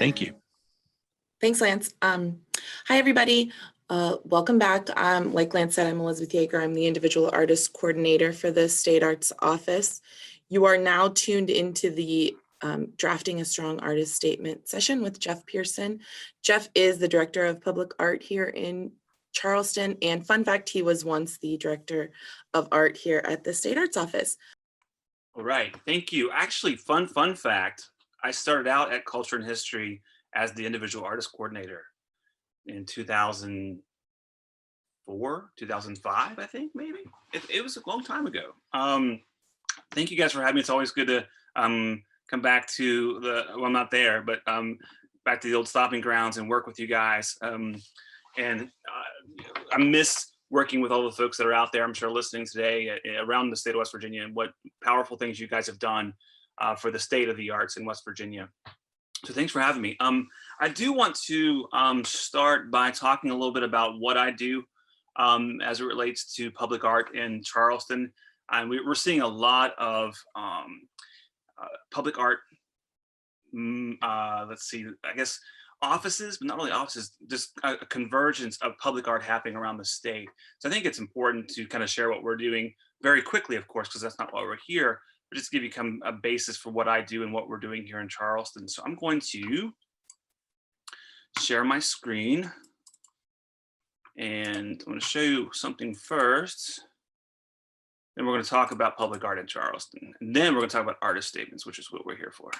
Thank you. Thanks, Lance. Hi, everybody. Welcome back. Like Lance said, I'm Elizabeth Yeager. I'm the Individual Artist Coordinator for the State Arts Office. You are now tuned into the Drafting a Strong Artist Statement session with Jeff Pierson. Jeff is the Director of Public Art here in Charleston. And fun fact, he was once the Director of Art here at the State Arts Office. All right, thank you. Actually, fun fact, I started out at Culture and History as the Individual Artist Coordinator in 2004, 2005, I think, maybe. It was a long time ago. Thank you guys for having me. It's always good to come back to well, I'm not there, but back to the old stomping grounds and work with you guys. I miss working with all the folks that are out there, I'm sure listening today around the state of West Virginia, and what powerful things you guys have done for the state of the arts in West Virginia. So thanks for having me. I do want to start by talking a little bit about what I do as it relates to public art in Charleston. And we're seeing a lot of public art, let's see, I guess offices, but not really offices, just a convergence of public art happening around the state. So I think it's important to kind of share what we're doing very quickly, of course, because that's not why we're here, but just to give you a basis for what I do and what we're doing here in Charleston. So I'm going to share my screen, and I'm going to show you something first. Then we're going to talk about public art in Charleston. And then we're going to talk about artist statements, which is what we're here for.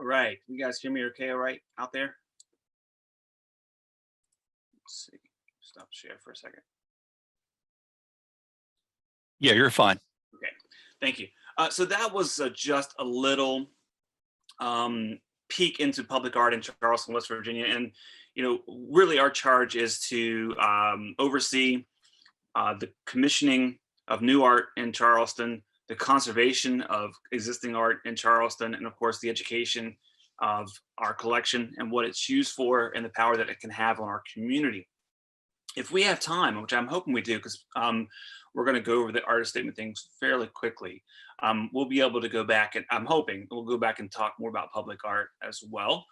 right. You guys hear me okay, all right, out there? Let's see. Stop share for a second. Yeah, you're fine. Okay, thank you. So that was just a little peek into public art in Charleston, West Virginia. And, really our charge is to oversee the commissioning of new art in Charleston, the conservation of existing art in Charleston, and of course the education of our collection and what it's used for and the power that it can have on our community. If we have time, which I'm hoping we do, because we're going to go over the artist statement things fairly quickly, we'll be able to go back, and I'm hoping we'll go back and talk more about public art as well,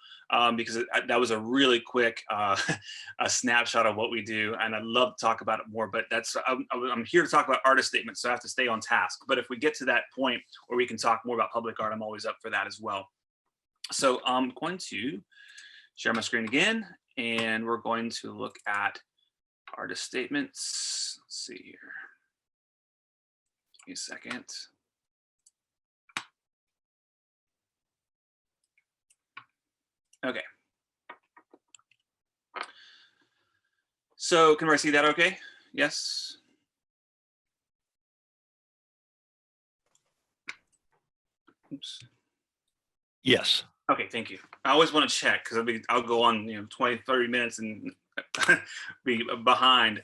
because that was a really quick a snapshot of what we do, and I'd love to talk about it more, but I'm here to talk about artist statements, so I have to stay on task. But if we get to that point where we can talk more about public art, I'm always up for that as well. So I'm going to share my screen again, and we're going to look at artist statements. Let's see here. Give me a second. Okay. So can I see that okay? Yes. Oops. Yes. Okay, thank you. I always want to check because I'll go on 20, 30 minutes and be behind.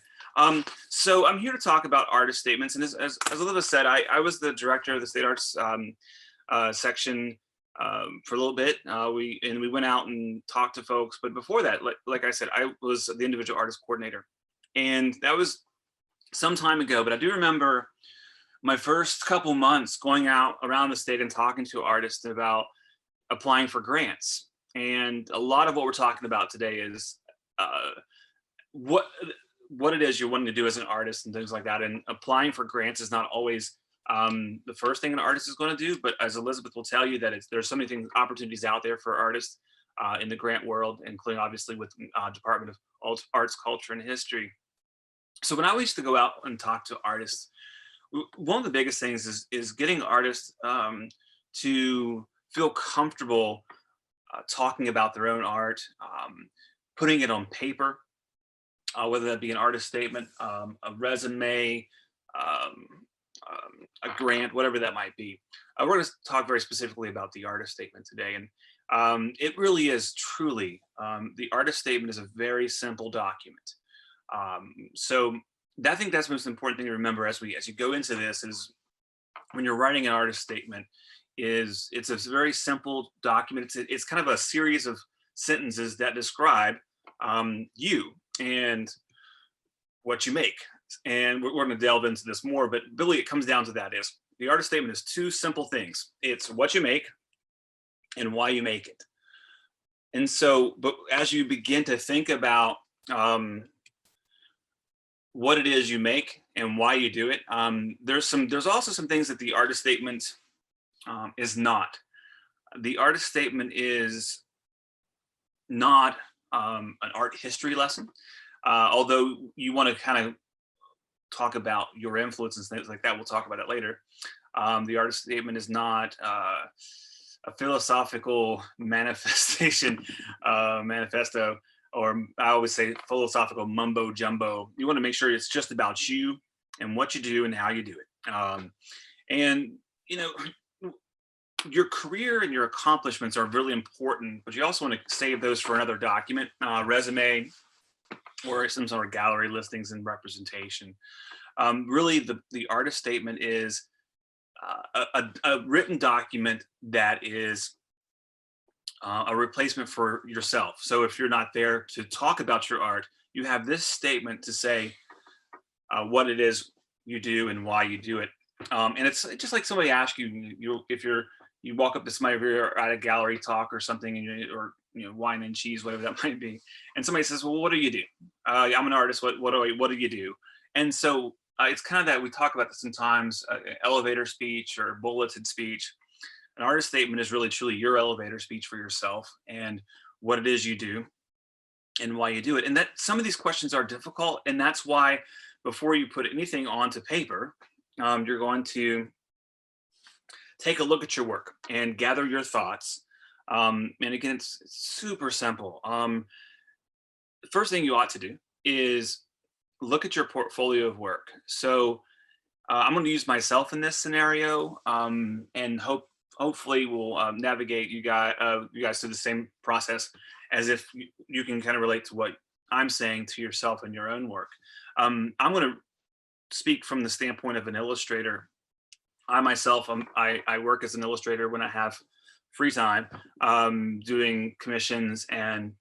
So I'm here to talk about artist statements. And as Olivia said, I was the director of the State Arts section for a little bit. We went out and talked to folks. But before that, like I said, I was the individual artist coordinator. And that was some time ago. But I do remember my first couple months going out around the state and talking to artists about applying for grants. And a lot of what we're talking about today is what it is you're wanting to do as an artist and things like that. And applying for grants is not always the first thing an artist is going to do, but as Elizabeth will tell you, that there's so many things, opportunities out there for artists in the grant world, including obviously with Department of Arts, Culture, and History. So when I used to go out and talk to artists, one of the biggest things is getting artists to feel comfortable talking about their own art, putting it on paper, whether that be an artist statement, a resume, a grant, whatever that might be. We're going to talk very specifically about the artist statement today. And it really is truly, the artist statement is a very simple document. So I think that's the most important thing to remember as you go into this is when you're writing an artist statement, it's a very simple document. It's kind of a series of sentences that describe you and what you make. And we're going to delve into this more, but really it comes down to that is the artist statement is two simple things. It's what you make and why you make it. And so, but as you begin to think about what it is you make and why you do it, there's also some things that the artist statement is not. The artist statement is not an art history lesson, although you want to kind of talk about your influences and things like that. We'll talk about it later. The artist statement is not a philosophical manifestation, manifesto, or I always say philosophical mumbo jumbo. You want to make sure it's just about you and what you do and how you do it. And, your career and your accomplishments are really important, but you also want to save those for another document, resume, or some sort of gallery listings and representation. Really, the artist statement is a written document that is a replacement for yourself. So if you're not there to talk about your art, you have this statement to say what it is you do and why you do it. And it's just like somebody asks you, if you walk up to somebody, if you're at a gallery talk or something, and or wine and cheese, whatever that might be, and somebody says, "Well, what do you do?" I'm an artist. What do you do? And so it's kind of that we talk about this sometimes, elevator speech or bulleted speech. An artist statement is really truly your elevator speech for yourself and what it is you do and why you do it. And that some of these questions are difficult, and that's why before you put anything onto paper, you're going to take a look at your work and gather your thoughts And again, it's super simple. The first thing you ought to do is look at your portfolio of work. So I'm going to use myself in this scenario, and hopefully we'll navigate you guys through the same process as if you can kind of relate to what I'm saying to yourself in your own work. I'm going to speak from the standpoint of an illustrator. I myself, I work as an illustrator when I have free time, doing commissions and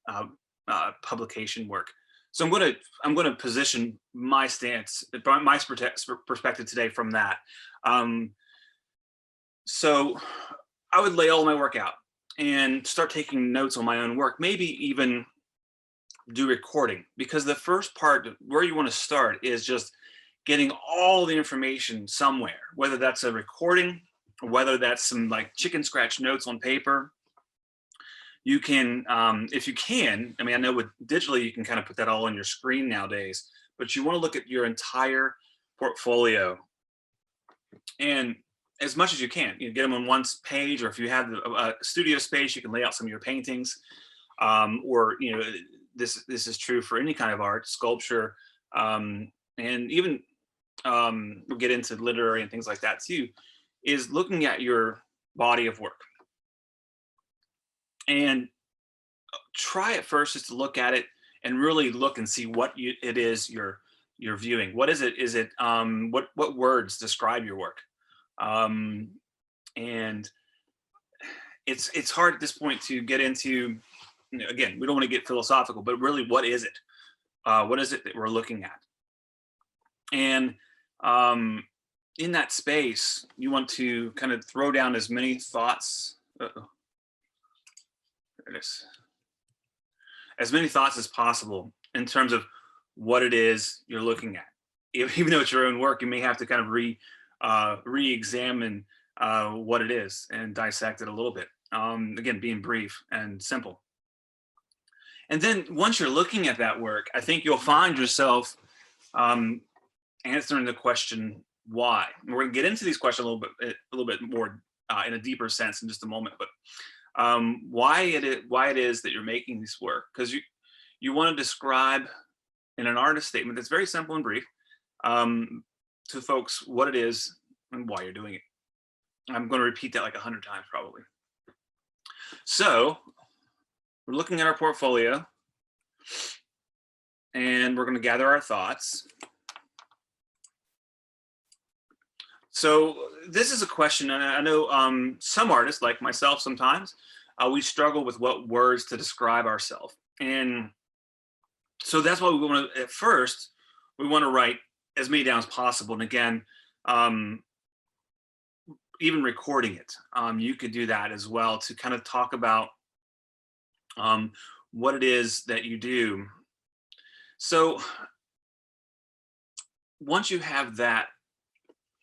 publication work. So I'm going to position my stance, my perspective today from that. So I would lay all my work out and start taking notes on my own work, maybe even do recording, because the first part where you want to start is just getting all the information somewhere, whether that's a recording, or whether that's some like chicken scratch notes on paper. You can, if you can, I mean, I know with digitally, you can kind of put that all on your screen nowadays, but you want to look at your entire portfolio and as much as you can, you get them on one page, or if you have a studio space, you can lay out some of your paintings, or, you know, this is true for any kind of art, sculpture, and even we'll get into literary and things like that too, is looking at your body of work. And try at first just to look at it and really look and see what it is you're viewing. What is it? Is it what words describe your work? And it's hard at this point to get into, you know, again, we don't want to get philosophical, but really, what is it? What is it that we're looking at? And in that space, you want to kind of throw down as many thoughts. As many thoughts as possible in terms of what it is you're looking at. Even though it's your own work, you may have to kind of re-examine what it is and dissect it a little bit. Again, being brief and simple. And then once you're looking at that work, I think you'll find yourself answering the question, why? And we're gonna get into these questions a little bit more in a deeper sense in just a moment, but why it is that you're making this work, because you want to describe in an artist statement that's very simple and brief to folks what it is and why you're doing it. I'm going to repeat that like 100 times probably. So we're looking at our portfolio and we're going to gather our thoughts. So this is a question, and I know some artists like myself sometimes, we struggle with what words to describe ourselves. And so that's why we want to, at first, we want to write as many down as possible. And again, even recording it, you could do that as well to kind of talk about what it is that you do. So once you have that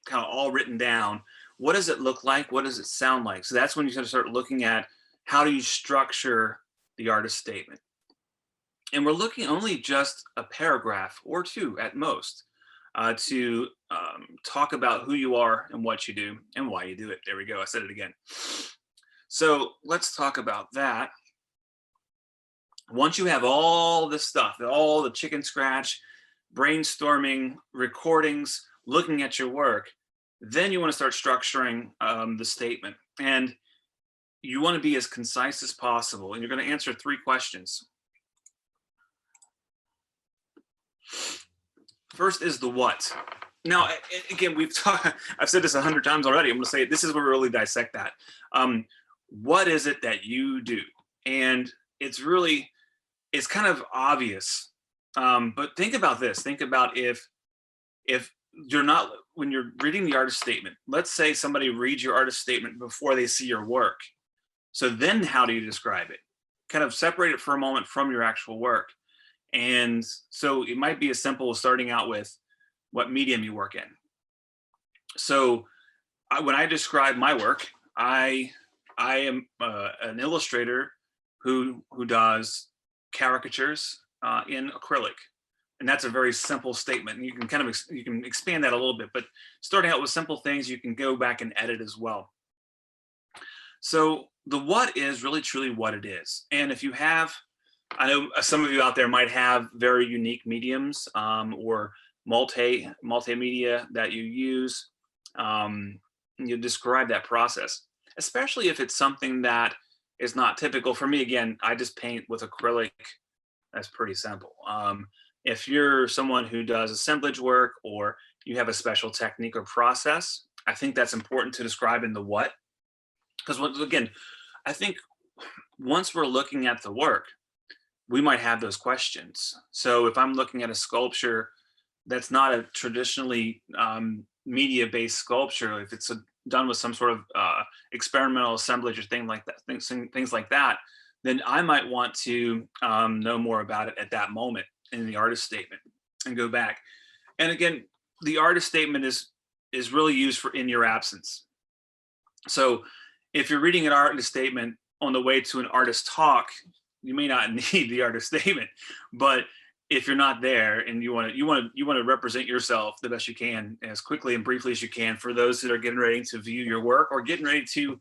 kind of all written down, what does it look like? What does it sound like? So that's when you start looking at how do you structure the artist statement. And we're looking only just a paragraph or two at most to talk about who you are and what you do and why you do it. There we go. I said it again. So let's talk about that. Once you have all this stuff, all the chicken scratch, brainstorming, recordings, looking at your work, then you want to start structuring the statement. And you want to be as concise as possible. And you're going to answer 3 questions. First is the what. Now, again, I've said this 100 times already. I'm going to say this is where we really dissect that. What is it that you do? And it's kind of obvious. But think about this. Think about if you're not, when you're reading the artist statement, let's say somebody reads your artist statement before they see your work. So then how do you describe it? Kind of separate it for a moment from your actual work. And so it might be as simple as starting out with what medium you work in. So when I describe my work, I am an illustrator who does caricatures in acrylic. And that's a very simple statement. You can you can expand that a little bit, but starting out with simple things, you can go back and edit as well. So the what is really truly what it is. And if you have, I know some of you out there might have very unique mediums or multimedia that you use. You describe that process, especially if it's something that is not typical. For me, again, I just paint with acrylic. That's pretty simple. If you're someone who does assemblage work or you have a special technique or process, I think that's important to describe in the what. Because again, I think once we're looking at the work, we might have those questions. So if I'm looking at a sculpture that's not a traditionally media-based sculpture, if it's done with some sort of experimental assemblage or things like that, then I might want to know more about it at that moment in the artist statement and go back. And again, the artist statement is really used for in your absence. So if you're reading an artist statement on the way to an artist talk, you may not need the artist statement, but if you're not there and you want to represent yourself the best you can as quickly and briefly as you can for those that are getting ready to view your work or getting ready to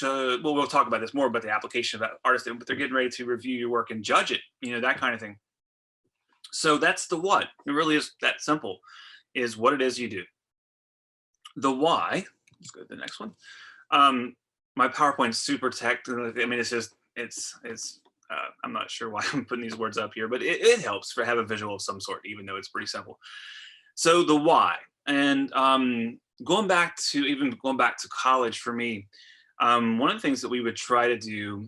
well, we'll talk about this more about the application of that artist, but they're getting ready to review your work and judge it, that kind of thing. So that's the what. It really is that simple, is what it is you do. The why, let's go to the next one. My PowerPoint's super technical. I mean, I'm not sure why I'm putting these words up here, but it helps to have a visual of some sort, even though it's pretty simple. So the why, and going back to college for me, one of the things that we would try to do,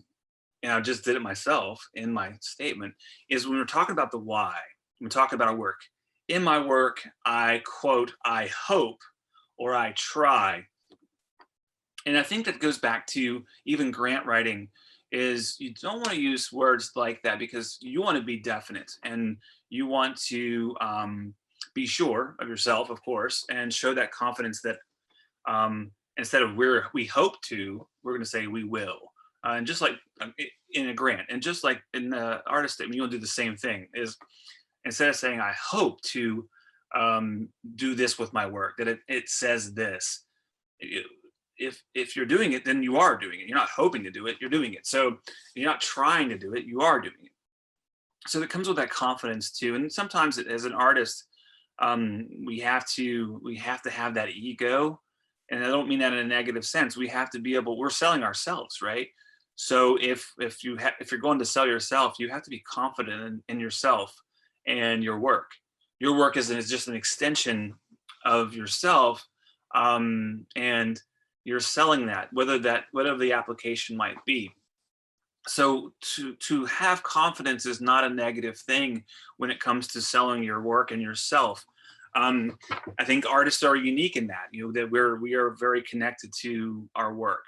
and I just did it myself in my statement, is when we're talking about the why, we're talking about our work. In my work, I quote, I hope, or I try. And I think that goes back to even grant writing, is you don't want to use words like that because you want to be definite and you want to be sure of yourself, of course, and show that confidence that instead of we hope to, we're going to say we will. And just like in a grant, and just like in the artist statement, you'll do the same thing. Is instead of saying I hope to do this with my work, that it says this. If you're doing it, then you are doing it. You're not hoping to do it, you're doing it. So you're not trying to do it, you are doing it. So it comes with that confidence too. And sometimes as an artist, we have to have that ego. And I don't mean that in a negative sense. We have to be able, we're selling ourselves, right? So if you're going to sell yourself, you have to be confident in yourself and your work. Your work is just an extension of yourself, and you're selling that, whatever the application might be. So to have confidence is not a negative thing when it comes to selling your work and yourself. I think artists are unique in that, that we are very connected to our work.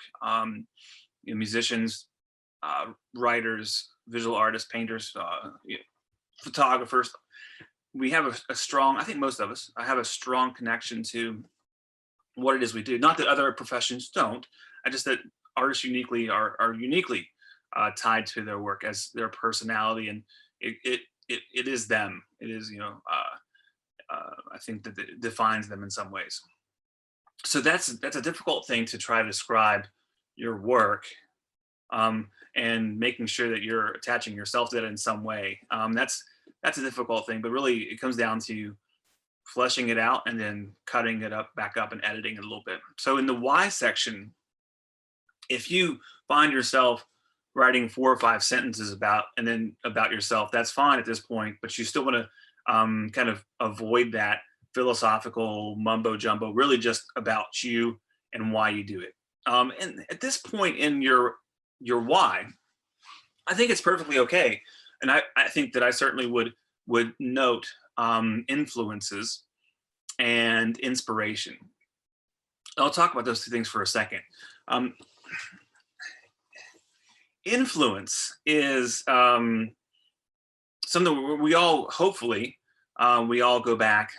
Musicians, writers, visual artists, painters, photographers. We have a strong, I think most of us, I have a strong connection to what it is we do. Not that other professions don't, just that artists uniquely are uniquely tied to their work as their personality, and it is them. It is, I think that it defines them in some ways. So that's a difficult thing to try to describe your work, and making sure that you're attaching yourself to it in some way. That's a difficult thing, but really it comes down to fleshing it out and then cutting it back up and editing it a little bit. So in the why section, if you find yourself writing 4 or 5 sentences about yourself, that's fine at this point, but you still want to kind of avoid that philosophical mumbo jumbo, really just about you and why you do it. And at this point in your why, I think it's perfectly okay. And I think that I certainly would note influences and inspiration. I'll talk about those two things for a second. Influence is something we all, hopefully, we all go back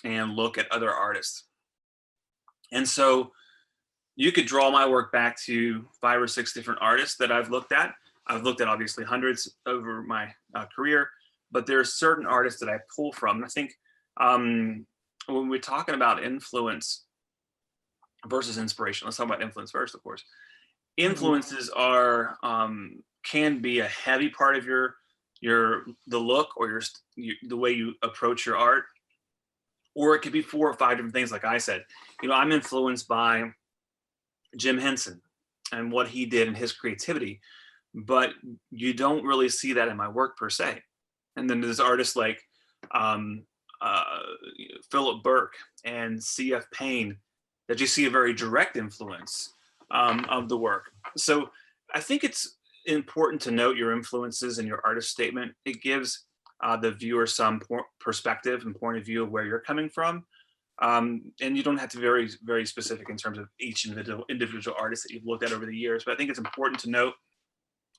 and look at other artists. And so you could draw my work back to 5 or 6 different artists that I've looked at. I've looked at obviously hundreds over my career, but there are certain artists that I pull from. And I think when we're talking about influence, versus inspiration. Let's talk about influence first, of course. Influences are can be a heavy part of the look or the way you approach your art, or it could be 4 or 5 different things. Like I said, I'm influenced by Jim Henson and what he did and his creativity, but you don't really see that in my work per se. And then there's artists like Philip Burke and C.F. Payne that you see a very direct influence of the work. So I think it's important to note your influences in your artist statement. It gives the viewer some perspective and point of view of where you're coming from. And you don't have to be very, very specific in terms of each individual artist that you've looked at over the years. But I think it's important to note,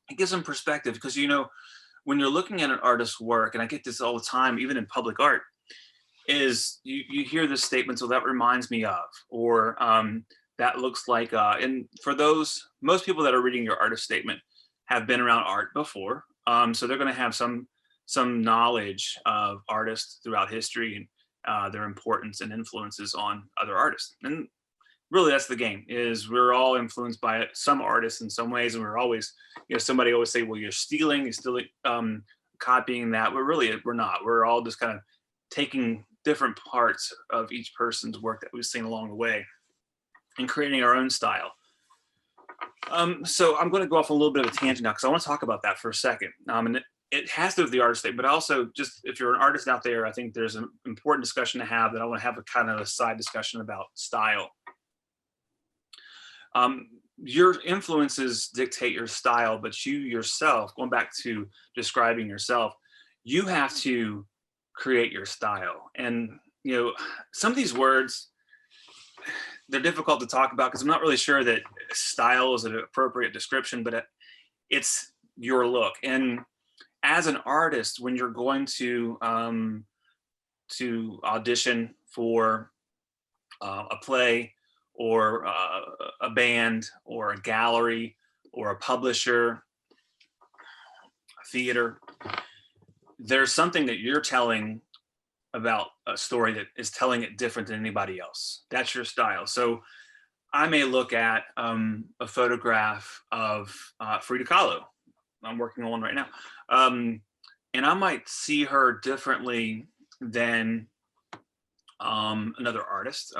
it gives them perspective because, when you're looking at an artist's work, and I get this all the time, even in public art, is you hear this statement, so that reminds me of, or that looks like, and for most people that are reading your artist statement have been around art before. So they're going to have some knowledge of artists throughout history and their importance and influences on other artists. And really that's the game, is we're all influenced by some artists in some ways. And we're always, somebody always say, well, you're stealing, copying that. But really we're not. We're all just kind of taking different parts of each person's work that we've seen along the way and creating our own style. So I'm going to go off a little bit of a tangent now because I want to talk about that for a second. And it has to do with the artist statement, but also just if you're an artist out there, I think there's an important discussion to have that I want to have a kind of a side discussion about style. Your influences dictate your style, but you yourself, going back to describing yourself, you have to create your style. And, some of these words, they're difficult to talk about because I'm not really sure that style is an appropriate description, but it's your look. And as an artist, when you're going to audition for a play or a band or a gallery or a publisher, a theater, there's something that you're telling about a story that is telling it different than anybody else. That's your style. So I may look at a photograph of Frida Kahlo. I'm working on one right now. And I might see her differently than another artist.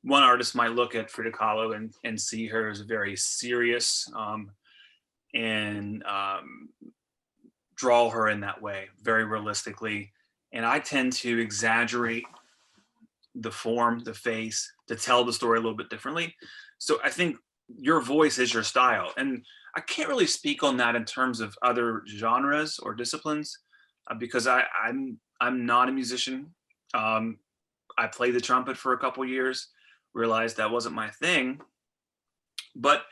One artist might look at Frida Kahlo and see her as very serious and draw her in that way, very realistically. And I tend to exaggerate the form, the face, to tell the story a little bit differently. So I think your voice is your style. And I can't really speak on that in terms of other genres or disciplines because I'm not a musician. I played the trumpet for a couple years, realized that wasn't my thing. But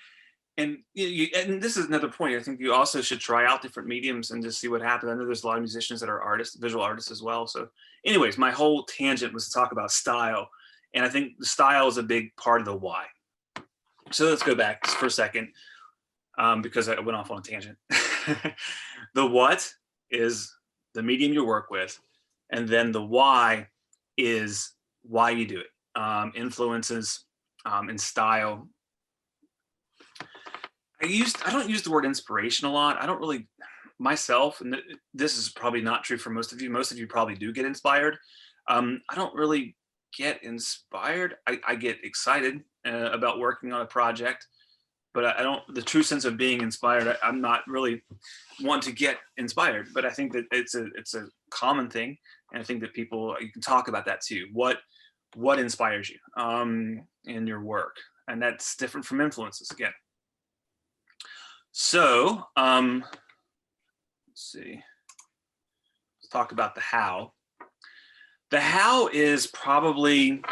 and this is another point. I think you also should try out different mediums and just see what happens. I know there's a lot of musicians that are artists, visual artists as well. So anyways, my whole tangent was to talk about style. And I think the style is a big part of the why. So let's go back just for a second because I went off on a tangent. The what is the medium you work with. And then the why is why you do it. Influences and style. I don't use the word inspiration a lot. I don't really myself, and this is probably not true for most of you. Most of you probably do get inspired. I don't really get inspired. I get excited about working on a project, but I don't, the true sense of being inspired, I'm not really one to get inspired, but I think that it's a common thing. And I think that you can talk about that too. What inspires you in your work? And that's different from influences again. So let's see. Let's talk about the how. The how is probably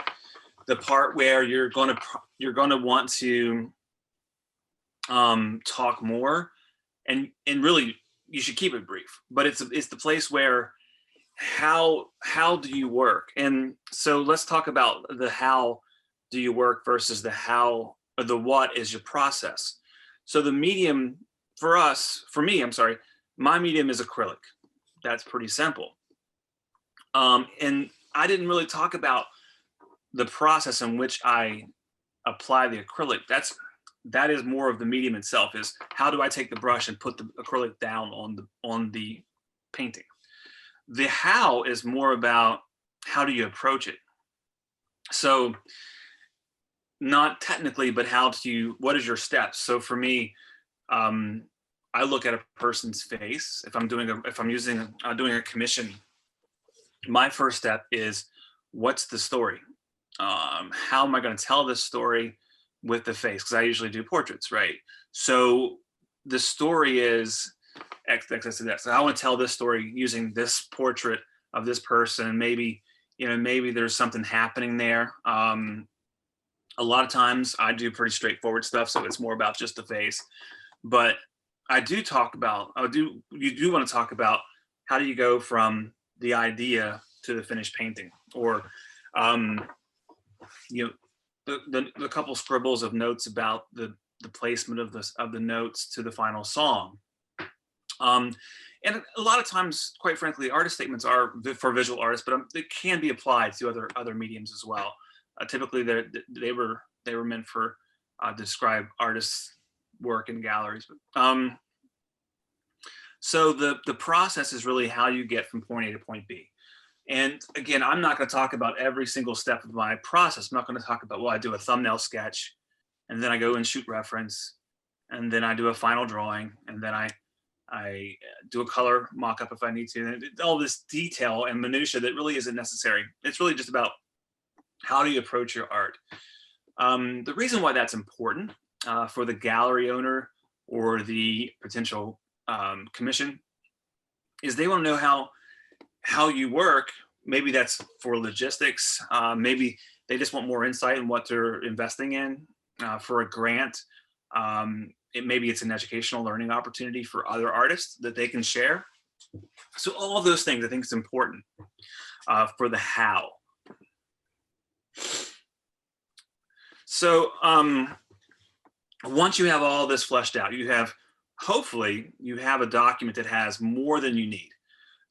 the part where you're going to want to talk more, and really you should keep it brief. But it's the place where how do you work? And so let's talk about the how do you work versus the how, or the what is your process. So the medium for me, my medium is acrylic. That's pretty simple. And I didn't really talk about the process in which I apply the acrylic, that is more of the medium itself, is how do I take the brush and put the acrylic down on the painting. The how is more about how do you approach it. So not technically, but what is your steps? So for me, I look at a person's face. If I'm doing a commission, my first step is, what's the story? How am I going to tell this story with the face? Because I usually do portraits, right? So the story is X, X, X, X. So I want to tell this story using this portrait of this person. Maybe there's something happening there. A lot of times I do pretty straightforward stuff, so it's more about just the face. But you do want to talk about how do you go from the idea to the finished painting, or the couple scribbles of notes about the placement of the notes to the final song. And a lot of times, quite frankly, artist statements are for visual artists, but they can be applied to other mediums as well. Typically, they were meant for to describe artists' work in galleries. So the process is really how you get from point A to point B. And again, I'm not going to talk about every single step of my process. I'm not going to talk about, well, I do a thumbnail sketch, and then I go and shoot reference, and then I do a final drawing, and then I do a color mock-up if I need to. And all this detail and minutia that really isn't necessary. It's really just about how do you approach your art. The reason why that's important for the gallery owner or the potential commission is they want to know how you work. Maybe that's for logistics. Maybe they just want more insight in what they're investing in. For a grant, maybe it's an educational learning opportunity for other artists that they can share. So all of those things I think is important for the how. So once you have all this fleshed out, hopefully you have a document that has more than you need.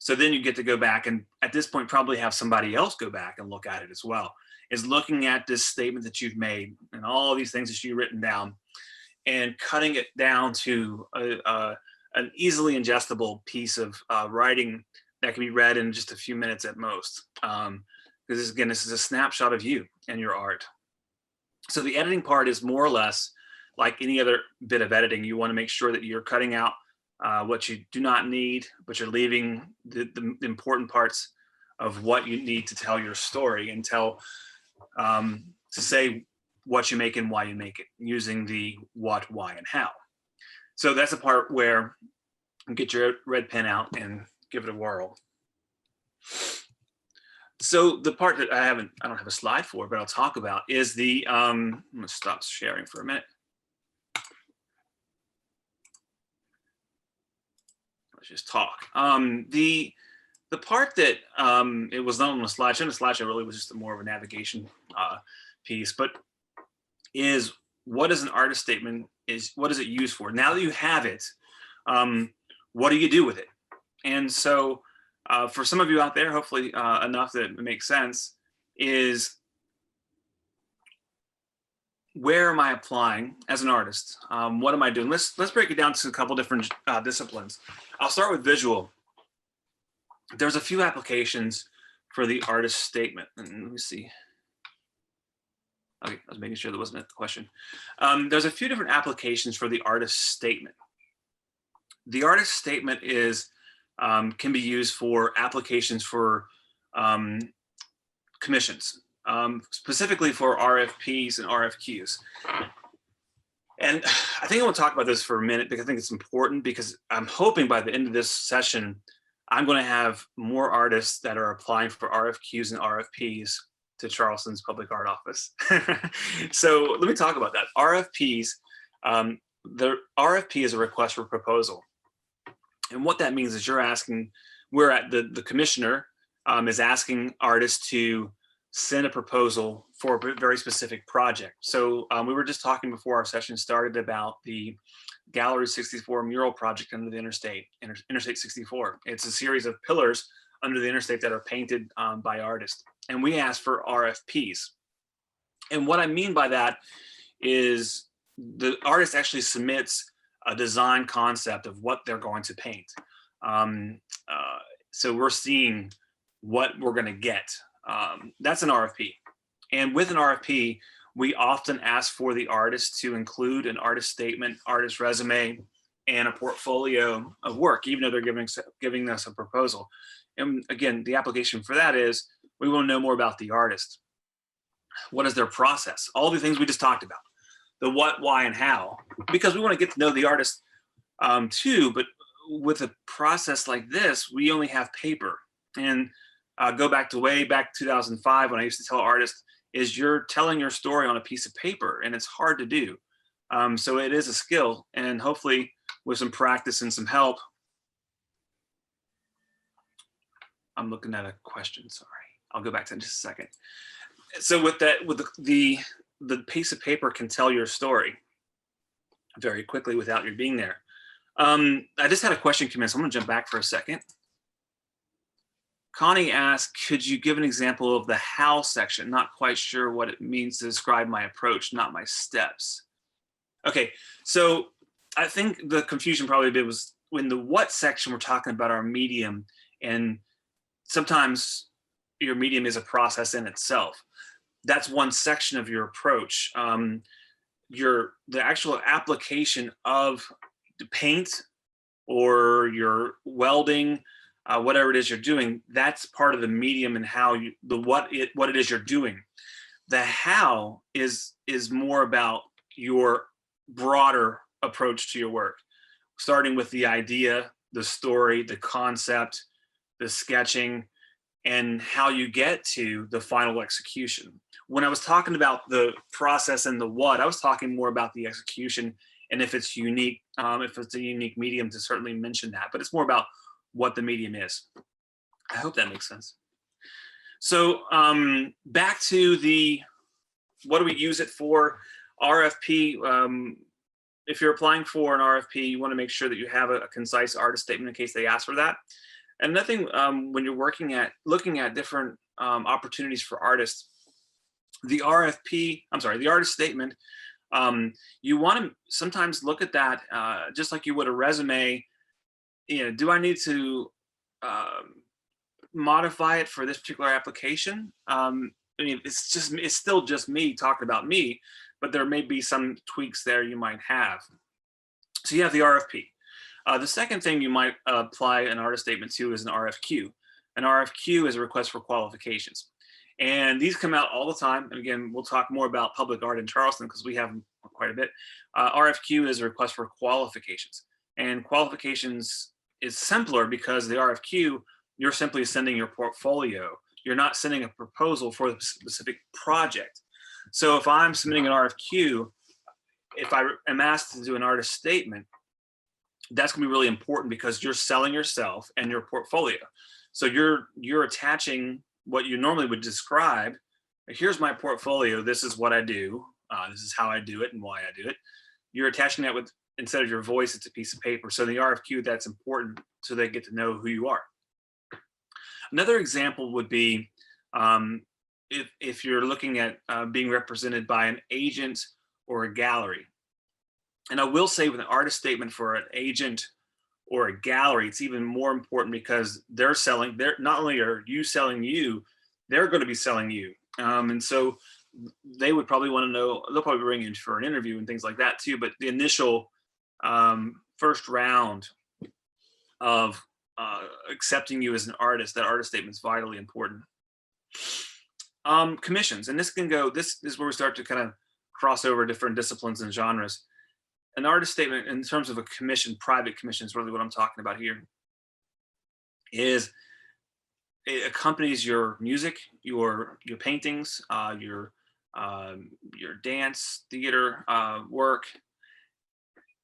So then you get to go back and at this point probably have somebody else go back and look at it as well, is looking at this statement that you've made and all these things that you've written down and cutting it down to an easily ingestible piece of writing that can be read in just a few minutes at most. Because again, this is a snapshot of you and your art. So the editing part is more or less like any other bit of editing. You want to make sure that you're cutting out what you do not need, but you're leaving the important parts of what you need to tell your story and to say what you make and why you make it, using the what, why, and how. So that's the part where you get your red pen out and give it a whirl. So the part that I don't have a slide for, but I'll talk about is the, I'm gonna stop sharing for a minute. Let's just talk. The part that it was not on the slideshow, and the slideshow really was just more of a navigation piece, but is what is an artist statement, what is it used for? Now that you have it, what do you do with it? And so for some of you out there, hopefully enough that it makes sense, is where am I applying as an artist? What am I doing? Let's break it down to a couple different disciplines. I'll start with visual. There's a few applications for the artist statement. And let me see. Okay, I was making sure that wasn't the question. There's a few different applications for the artist statement. The artist statement can be used for applications for commissions, specifically for RFPs and RFQs. And I think I want to talk about this for a minute because I think it's important, because I'm hoping by the end of this session, I'm going to have more artists that are applying for RFQs and RFPs to Charleston's Public Art Office. So let me talk about that. RFPs, the RFP is a request for proposal. And what that means is the commissioner is asking artists to send a proposal for a very specific project. So we were just talking before our session started about the Gallery 64 mural project under the Interstate 64. It's a series of pillars under the interstate that are painted by artists. And we asked for RFPs. And what I mean by that is the artist actually submits a design concept of what they're going to paint. Um, so we're seeing what we're going to get. That's an RFP. And with an RFP, we often ask for the artist to include an artist statement, artist resume, and a portfolio of work, even though they're giving us a proposal. And again, the application for that is we want to know more about the artist. What is their process? All the things we just talked about, the what, why, and how, because we want to get to know the artist too. But with a process like this, we only have paper. And go back to way back 2005 when I used to tell artists, is you're telling your story on a piece of paper, and it's hard to do. So it is a skill, and hopefully with some practice and some help. I'm looking at a question, sorry. I'll go back to that in just a second. So with that, with the piece of paper can tell your story very quickly without you being there. I just had a question come in, so I'm gonna jump back for a second. Connie asked, could you give an example of the how section? Not quite sure what it means to describe my approach, not my steps. Okay, so I think the confusion probably a bit was when the what section we're talking about our medium, and sometimes your medium is a process in itself. That's one section of your approach. The actual application of the paint or your welding, whatever it is you're doing, that's part of the medium and how you, what it is you're doing. The how is more about your broader approach to your work, starting with the idea, the story, the concept, the sketching, and how you get to the final execution. When I was talking about the process and the what, I was talking more about the execution, and if it's unique, if it's a unique medium, to certainly mention that, but it's more about what the medium is. I hope that makes sense. So back to the, what do we use it for? RFP, if you're applying for an RFP, you want to make sure that you have a concise artist statement in case they ask for that. And nothing, when you're looking at different opportunities for artists, the artist statement, you want to sometimes look at that just like you would a resume. You know, do I need to modify it for this particular application? I mean, it's still just me talking about me, but there may be some tweaks there you might have. So you have the RFP. The second thing you might apply an artist statement to is an RFQ. An RFQ is a request for qualifications. And these come out all the time. And again, we'll talk more about public art in Charleston because we have them quite a bit. RFQ is a request for qualifications. And qualifications is simpler because the RFQ, you're simply sending your portfolio. You're not sending a proposal for a specific project. So if I'm submitting an RFQ, if I am asked to do an artist statement, that's gonna be really important because you're selling yourself and your portfolio. So you're attaching what you normally would describe. Here's my portfolio. This is what I do. This is how I do it and why I do it. You're attaching that with, instead of your voice, it's a piece of paper. So the RFQ, that's important so they get to know who you are. Another example would be if you're looking at being represented by an agent or a gallery. And I will say with an artist statement for an agent or a gallery, it's even more important because they're not only are you selling you, they're going to be selling you. And so they would probably want to know, they'll probably bring you in for an interview and things like that too. But the initial first round of accepting you as an artist, that artist statement is vitally important. Commissions, and this is where we start to kind of cross over different disciplines and genres. An artist statement in terms of a commission, private commission is really what I'm talking about here, is it accompanies your music, your paintings, your dance, theater work.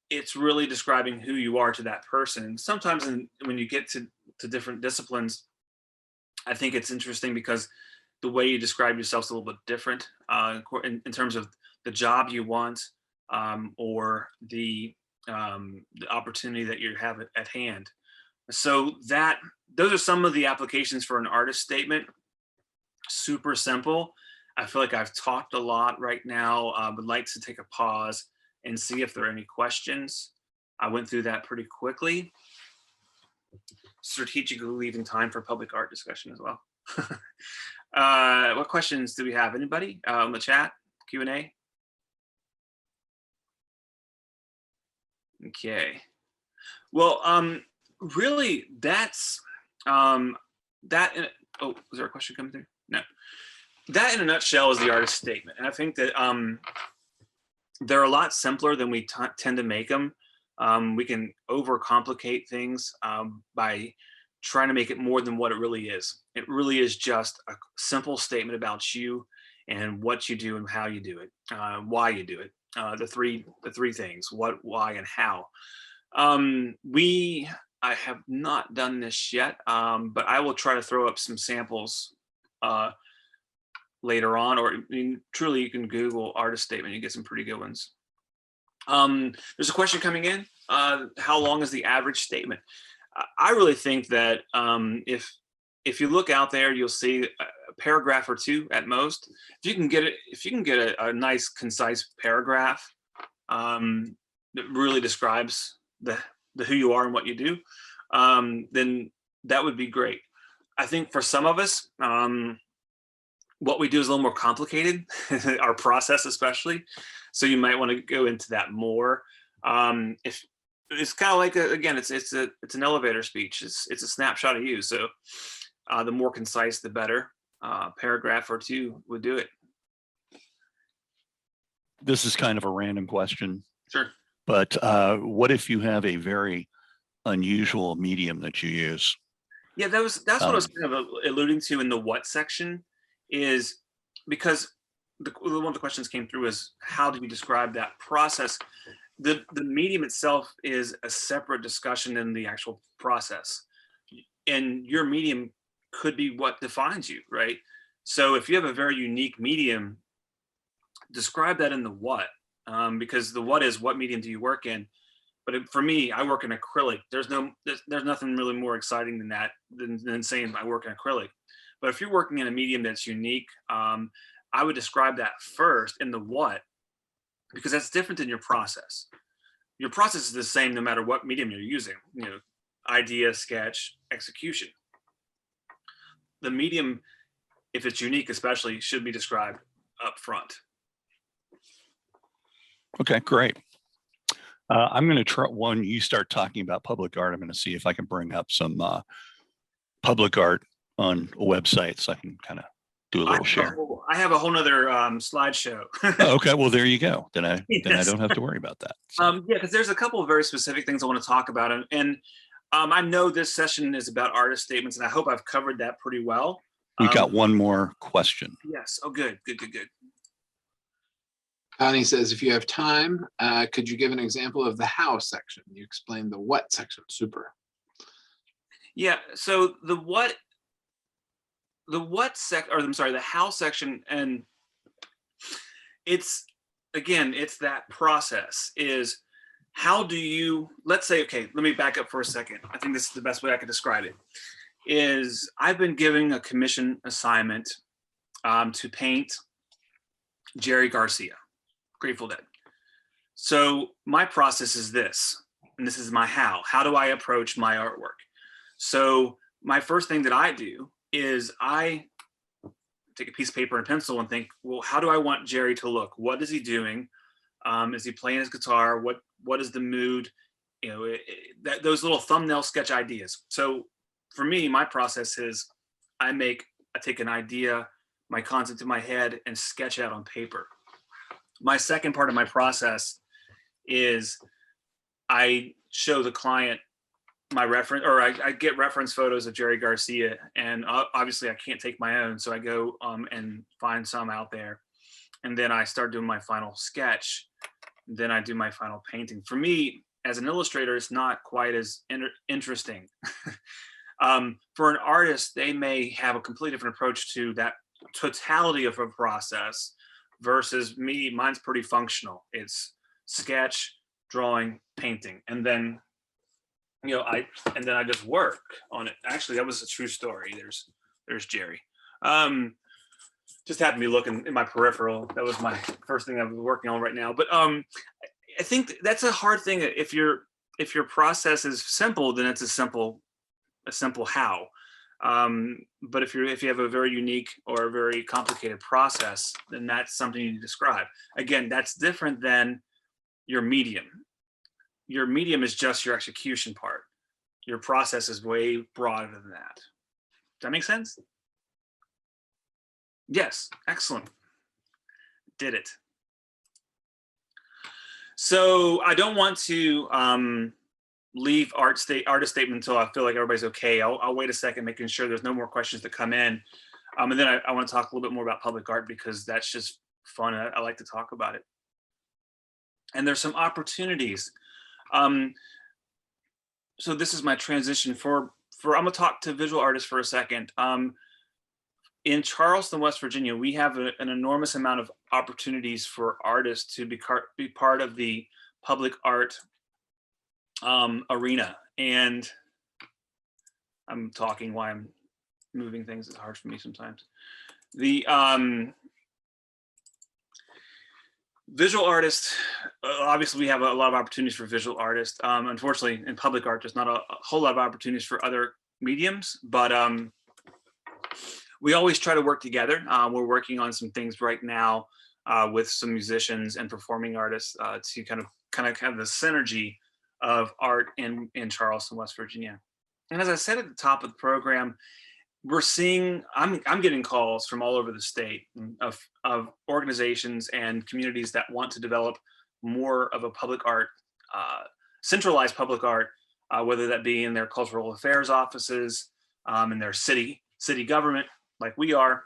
It's really describing who you are to that person. And sometimes when you get to different disciplines, I think it's interesting because the way you describe yourself is a little bit different in terms of the job you want or the opportunity that you have at hand. So those are some of the applications for an artist statement. Super simple. I feel like I've talked a lot right now. Would like to take a pause and see if there are any questions. I went through that pretty quickly, strategically leaving time for public art discussion as well. What questions do we have? Anybody in the chat, Q&A? Okay. Well, really, that's that. Oh, was there a question coming through? No. That in a nutshell is the artist statement, and I think that they're a lot simpler than we tend to make them. We can overcomplicate things by trying to make it more than what it really is. It really is just a simple statement about you and what you do and how you do it, why you do it. The three things: what, why, and how. I have not done this yet, but I will try to throw up some samples later on, or I mean, truly you can Google artist statement, you get some pretty good ones. There's a question coming in. How long is the average statement? I really think that if you look out there, you'll see a paragraph or two at most. If you can get a nice concise paragraph that really describes the who you are and what you do, then that would be great. I think for some of us, what we do is a little more complicated, our process especially. So you might want to go into that more. If it's kind of like again, it's an elevator speech. It's a snapshot of you. So the more concise, the better. Paragraph or two would do it. This is kind of a random question. Sure. But what if you have a very unusual medium that you use? Yeah, that's what I was kind of alluding to in the what section, is because one of the questions came through is how do you describe that process? The medium itself is a separate discussion than the actual process, and your medium could be what defines you, right? So if you have a very unique medium, describe that in the what, because the what is what medium do you work in. But for me, I work in acrylic. There's nothing really more exciting than that, than saying I work in acrylic. But if you're working in a medium that's unique, I would describe that first in the what, because that's different than your process. Your process is the same no matter what medium you're using. You know, idea, sketch, execution. The medium, if it's unique especially, should be described up front. Okay, great. I'm going to try one. You start talking about public art. I'm going to see if I can bring up some public art on a website so I can kind of do a little share. I have a whole nother slideshow. Oh, okay, well there you go. Then I Yes. don't have to worry about that. So. Yeah, because there's a couple of very specific things I want to talk about, and I know this session is about artist statements, and I hope I've covered that pretty well. We've got one more question. Yes. Oh, good. Connie says, if you have time, could you give an example of the how section? You explained the what section. Super. Yeah. So the how section, and it's that process is how do you, let's say, okay, let me back up for a second. I think this is the best way I could describe it, is I've been giving a commission assignment to paint Jerry Garcia, Grateful Dead. So my process is this, and this is my how. How do I approach my artwork? So my first thing that I do is I take a piece of paper and pencil and think, well, how do I want Jerry to look? What is he doing? Is he playing his guitar? What is the mood? You know, those little thumbnail sketch ideas. So for me, my process is I take an idea, my concept in my head, and sketch out on paper. My second part of my process is I show the client my reference, or I get reference photos of Jerry Garcia, and obviously I can't take my own, so I go and find some out there, and then I start doing my final sketch. Then I do my final painting. For me, as an illustrator, it's not quite as interesting. For an artist, they may have a completely different approach to that totality of a process versus me. Mine's pretty functional. It's sketch, drawing, painting, and then I just work on it. Actually, that was a true story. There's Jerry. just happened to be looking in my peripheral. That was my first thing I was working on right now. But I think that's a hard thing. If your process is simple, then it's a simple how. But if you have a very unique or a very complicated process, then that's something you describe. Again, that's different than your medium. Your medium is just your execution part. Your process is way broader than that. Does that make sense? Yes, excellent. Did it. So I don't want to leave artist statement until I feel like everybody's okay. I'll wait a second, making sure there's no more questions that come in. And then I want to talk a little bit more about public art because that's just fun. I like to talk about it. And there's some opportunities. So this is my transition for I'm gonna talk to visual artists for a second. In Charleston, West Virginia, we have an enormous amount of opportunities for artists to be part of the public art arena. And I'm talking while I'm moving things. It's hard for me sometimes. The visual artists, obviously we have a lot of opportunities for visual artists. Unfortunately, in public art, there's not a whole lot of opportunities for other mediums, but we always try to work together. We're working on some things right now with some musicians and performing artists to kind of have the synergy of art in Charleston, West Virginia. And as I said at the top of the program, we're seeing, I'm getting calls from all over the state of organizations and communities that want to develop more of a public art, centralized public art, whether that be in their cultural affairs offices, in their city government, like we are.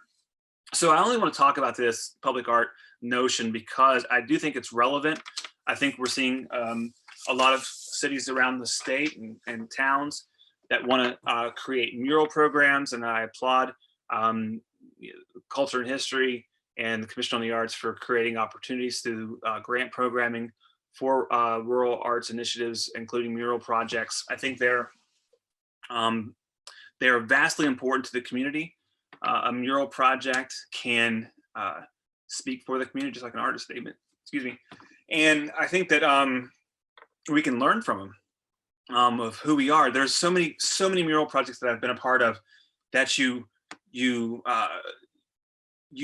So I only want to talk about this public art notion because I do think it's relevant. I think we're seeing a lot of cities around the state and towns that want to create mural programs, and I applaud Culture and History and the Commission on the Arts for creating opportunities through grant programming for rural arts initiatives, including mural projects. I think they're vastly important to the community. A mural project can speak for the community, just like an artist statement, excuse me. And I think that we can learn from them. Of who we are. There's so many mural projects that I've been a part of that you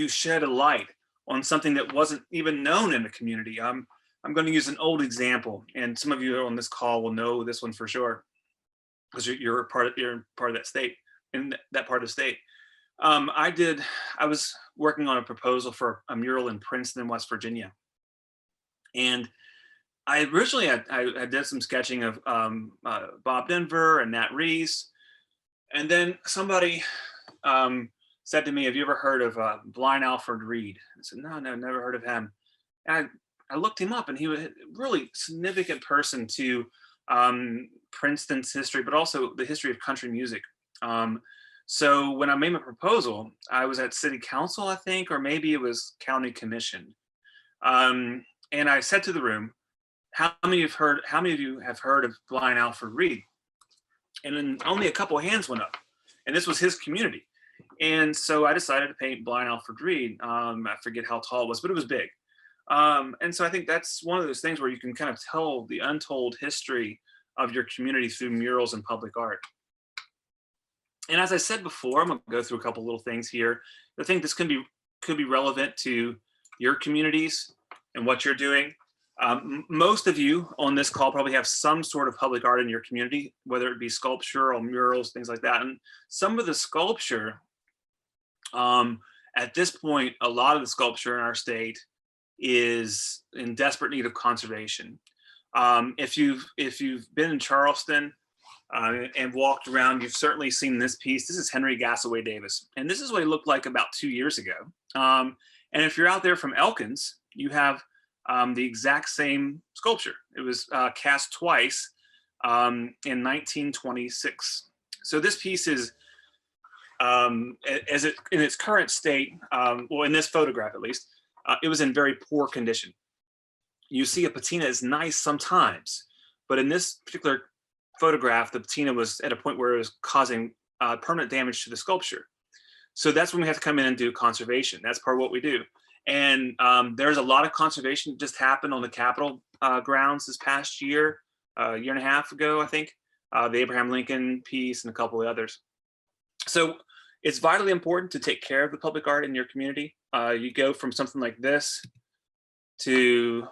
shed a light on something that wasn't even known in the community. I'm going to use an old example, and some of you on this call will know this one for sure because you're part of that state, in that part of the state. I was working on a proposal for a mural in Princeton, West Virginia, and I originally I did some sketching of Bob Denver and Nat Rees, and then somebody said to me, "Have you ever heard of Blind Alfred Reed?" I said, "No, never heard of him." And I looked him up, and he was a really significant person to Princeton's history, but also the history of country music. So when I made my proposal, I was at City Council, I think, or maybe it was County Commission, and I said to the room, How many of you have heard of Blind Alfred Reed? And then only a couple of hands went up, and this was his community. And so I decided to paint Blind Alfred Reed. I forget how tall it was, but it was big. And so I think that's one of those things where you can kind of tell the untold history of your community through murals and public art. And as I said before, I'm going to go through a couple little things here. I think this could be relevant to your communities and what you're doing. Most of you on this call probably have some sort of public art in your community, whether it be sculpture or murals, things like that. And some of the sculpture, at this point, a lot of the sculpture in our state is in desperate need of conservation. If you've been in Charleston and walked around, you've certainly seen this piece. This is Henry Gassaway Davis, and this is what he looked like about 2 years ago. And if you're out there from Elkins, you have the exact same sculpture. It was cast twice in 1926. So this piece is, in its current state, well, in this photograph at least, it was in very poor condition. You see a patina is nice sometimes, but in this particular photograph, the patina was at a point where it was causing permanent damage to the sculpture. So that's when we have to come in and do conservation. That's part of what we do. And there's a lot of conservation that just happened on the Capitol grounds this past year, a year and a half ago, I think, the Abraham Lincoln piece and a couple of others. So it's vitally important to take care of the public art in your community. You go from something like this to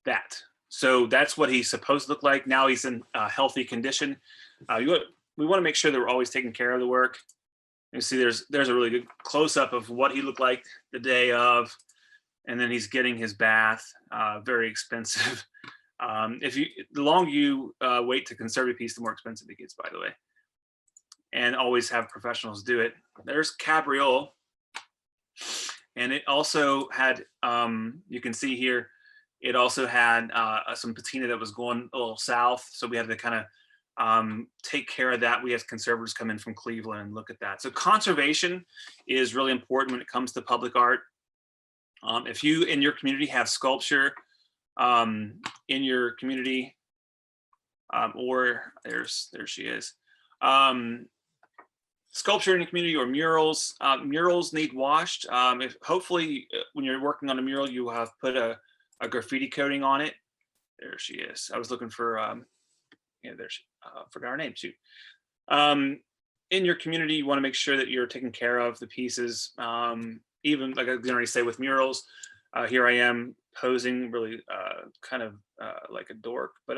that. So that's what he's supposed to look like. Now he's in a healthy condition. We want to make sure that we're always taking care of the work. You see there's a really good close-up of what he looked like the day of, and then he's getting his bath, very expensive. The longer you wait to conserve a piece, the more expensive it gets, by the way. And always have professionals do it. There's Cabriole. And it also had, you can see here, it also had some patina that was going a little south. So we had to kind of take care of that. We have conservators come in from Cleveland and look at that. So conservation is really important when it comes to public art. If you in your community have sculpture in your community, or there she is. Sculpture in the community or murals. Murals need washed. Hopefully when you're working on a mural, you have put a graffiti coating on it. There she is. I was looking for, forgot her name too. In your community, you want to make sure that you're taking care of the pieces. Even like I already say with murals, here I am posing really kind of like a dork, but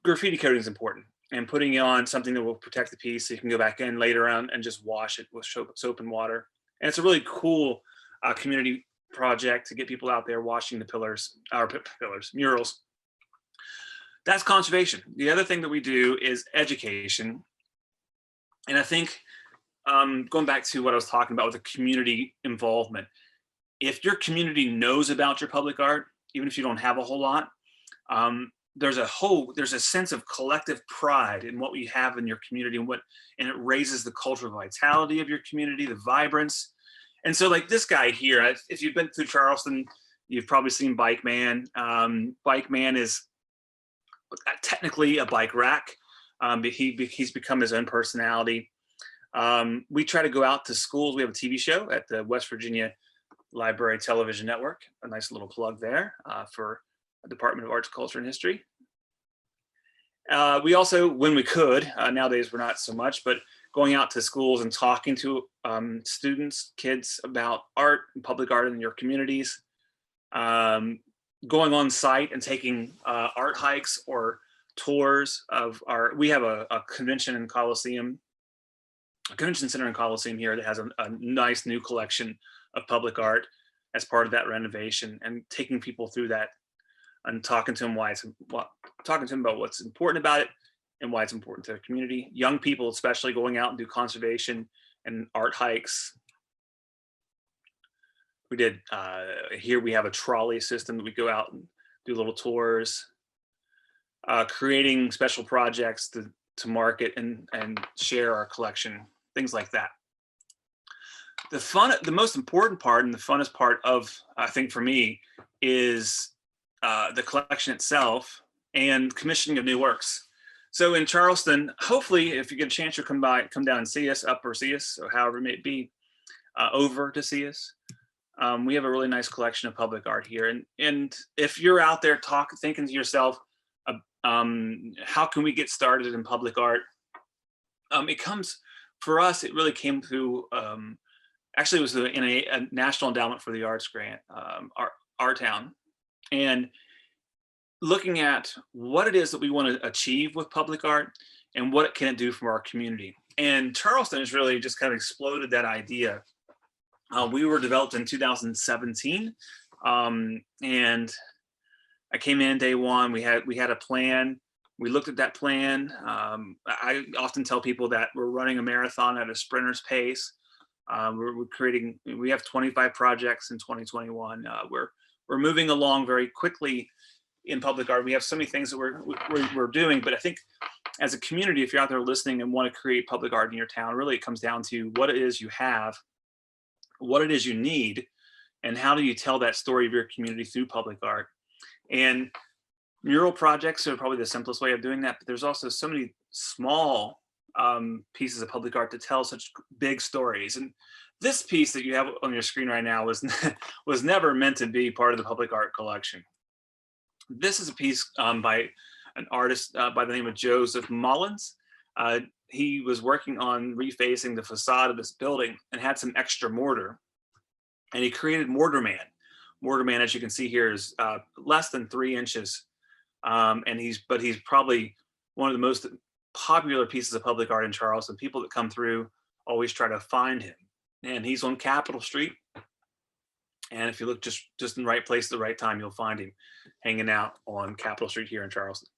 graffiti coating is important. And putting on something that will protect the piece so you can go back in later on and just wash it with soap and water. And it's a really cool community project to get people out there washing the murals. That's conservation. The other thing that we do is education. And I think going back to what I was talking about with the community involvement, if your community knows about your public art, even if you don't have a whole lot, there's a sense of collective pride in what we have in your community and it raises the cultural vitality of your community, the vibrance. And so like this guy here, if you've been through Charleston, you've probably seen Bike Man. Bike Man is technically a bike rack. But he's become his own personality. We try to go out to schools. We have a TV show at the West Virginia Library Television Network. A nice little plug there for Department of Arts, Culture, and History. We also, when we could, nowadays we're not so much, but going out to schools and talking to students, kids about art and public art in your communities, going on site and taking art hikes or tours of we have a convention center in Coliseum here that has a nice new collection of public art as part of that renovation, and taking people through that and talking to them about what's important about it and why it's important to the community. Young people, especially, going out and do conservation and art hikes. We did, here we have a trolley system that we go out and do little tours, creating special projects to market and share our collection, things like that. The most important part and the funnest part of, I think for me, is the collection itself and commissioning of new works. So in Charleston, hopefully, if you get a chance, you'll come down and see us, or however it may be, over to see us. We have a really nice collection of public art here. And if you're out there thinking to yourself, how can we get started in public art? For us, it really came through, actually it was in a National Endowment for the Arts grant, our town. And looking at what it is that we want to achieve with public art and what it can do for our community. And Charleston has really just kind of exploded that idea. We were developed in 2017, and I came in day one. We had a plan. We looked at that plan. I often tell people that we're running a marathon at a sprinter's pace. We have 25 projects in 2021. We're moving along very quickly in public art. We have so many things that we're doing, but I think as a community, if you're out there listening and want to create public art in your town, really it comes down to what it is you have, what it is you need, and how do you tell that story of your community through public art. And mural projects are probably the simplest way of doing that, but there's also so many small pieces of public art to tell such big stories. And this piece that you have on your screen right now was was never meant to be part of the public art collection. This is a piece by an artist by the name of Joseph Mullins. He was working on refacing the facade of this building and had some extra mortar, and he created Mortar Man. Mortar Man, as you can see here, is less than 3 inches, and he's probably one of the most popular pieces of public art in Charleston. People that come through always try to find him, and he's on Capitol Street. And if you look just in the right place at the right time, you'll find him hanging out on Capitol Street here in Charleston.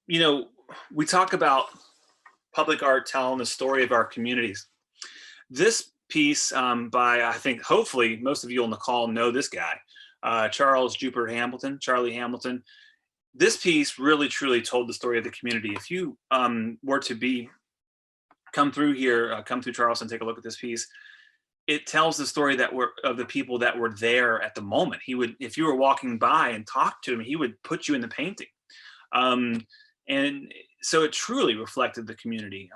You know, we talk about public art telling the story of our communities. This piece by, I think, hopefully most of you on the call know this guy, Charles Jupiter Hamilton, Charlie Hamilton. This piece really truly told the story of the community. If you were to come through here, come through Charleston, take a look at this piece, it tells the story of the people that were there at the moment. He would, if you were walking by and talked to him, he would put you in the painting. And so it truly reflected the community.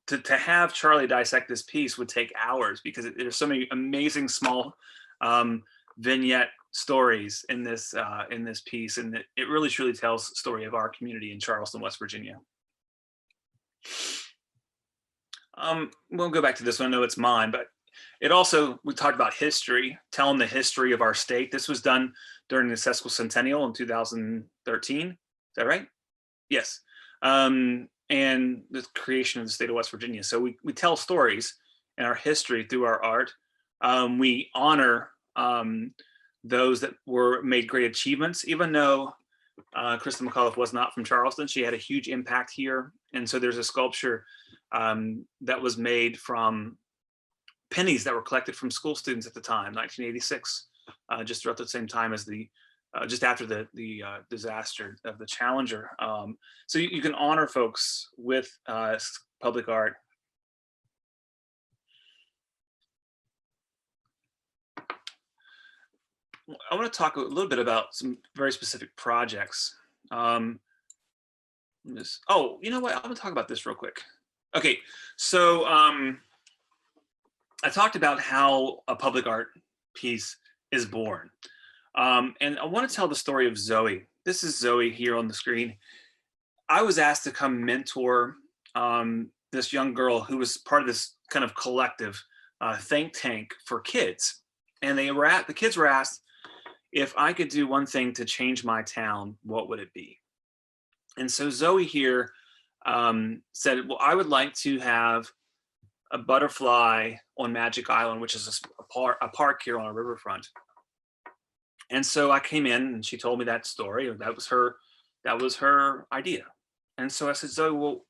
To have Charlie dissect this piece would take hours, because there's so many amazing small vignette stories in this piece, and it really truly tells the story of our community in Charleston, West Virginia. We'll go back to this one. I know it's mine, but it also, we talked about history, telling the history of our state. This was done during the sesquicentennial in 2013. Is that right? Yes. And the creation of the state of West Virginia. So we tell stories in our history through our art. We honor those that made great achievements, even though Krista McAuliffe was not from Charleston. She had a huge impact here. And so there's a sculpture that was made from pennies that were collected from school students at the time, 1986, just throughout the same time as just after the disaster of the Challenger. So you can honor folks with public art. I want to talk a little bit about some very specific projects. Oh, you know what? I'm going to talk about this real quick. Okay, so I talked about how a public art piece is born. And I want to tell the story of Zoe. This is Zoe here on the screen. I was asked to come mentor this young girl who was part of this kind of collective think tank for kids. And the kids were asked, if I could do one thing to change my town, what would it be? And so Zoe here said, well, I would like to have a butterfly on Magic Island, which is a park here on a riverfront. And so I came in and she told me that story. That was her idea. And so I said, Zoe, well,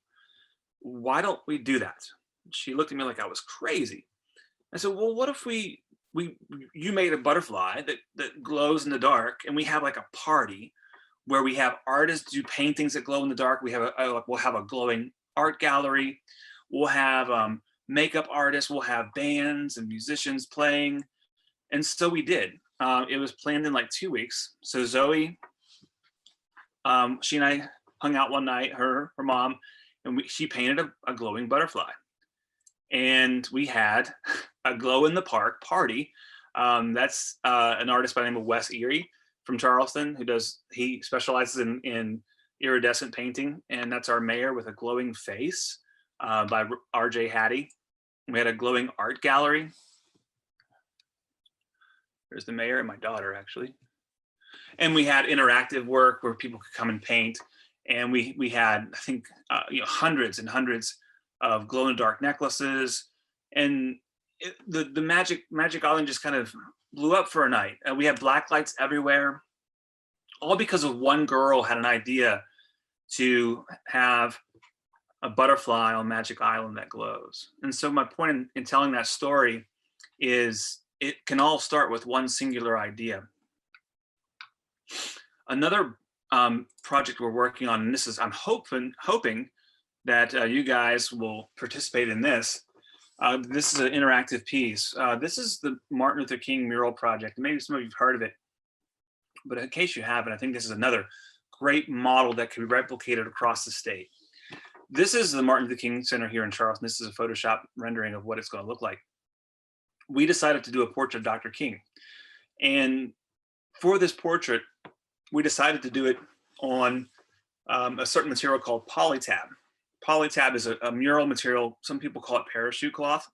why don't we do that? She looked at me like I was crazy. I said, well, what if you made a butterfly that glows in the dark, and we have like a party where we have artists do paintings that glow in the dark. We'll have a glowing art gallery. We'll have makeup artists. We'll have bands and musicians playing. And so we did. It was planned in like 2 weeks. So Zoe, she and I hung out one night, her mom, and she painted a glowing butterfly. And we had a glow in the park party. That's an artist by the name of Wes Erie from Charleston, he specializes in iridescent painting, and that's our mayor with a glowing face by R.J. Hattie. We had a glowing art gallery. There's the mayor and my daughter, actually. And we had interactive work where people could come and paint. And we had, I think, hundreds and hundreds of glow-in-the-dark necklaces. And the Magic Island just kind of blew up for a night. We had black lights everywhere, all because of one girl had an idea to have a butterfly on Magic Island that glows. And so my point in telling that story is it can all start with one singular idea. Another project we're working on, and this is, I'm hoping that you guys will participate in this. This is an interactive piece. This is the Martin Luther King mural project. Maybe some of you've heard of it, but in case you haven't, I think this is another great model that can be replicated across the state. This is the Martin Luther King Center here in Charleston. This is a Photoshop rendering of what it's going to look like. We decided to do a portrait of Dr. King. And for this portrait, we decided to do it on a certain material called polytab. Polytab is a mural material. Some people call it parachute cloth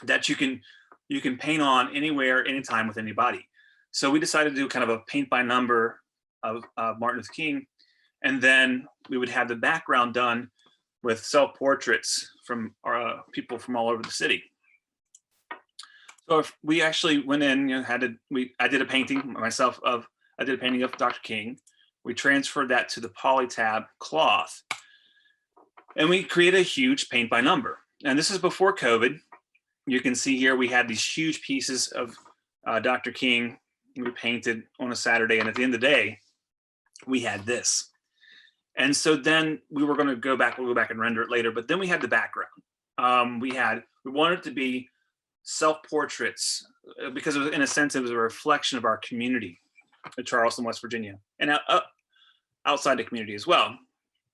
that you can paint on anywhere, anytime with anybody. So we decided to do kind of a paint by number of Martin Luther King. And then we would have the background done with self-portraits from people from all over the city. So if we actually went in, I did a painting myself I did a painting of Dr. King. We transferred that to the polytab cloth, and we created a huge paint by number. And this is before COVID. You can see here we had these huge pieces of Dr. King we painted on a Saturday, and at the end of the day, we had this. And so then we'll go back and render it later, but then we had the background. We wanted it to be self-portraits because it was, in a sense, it was a reflection of our community in Charleston, West Virginia, and outside the community as well.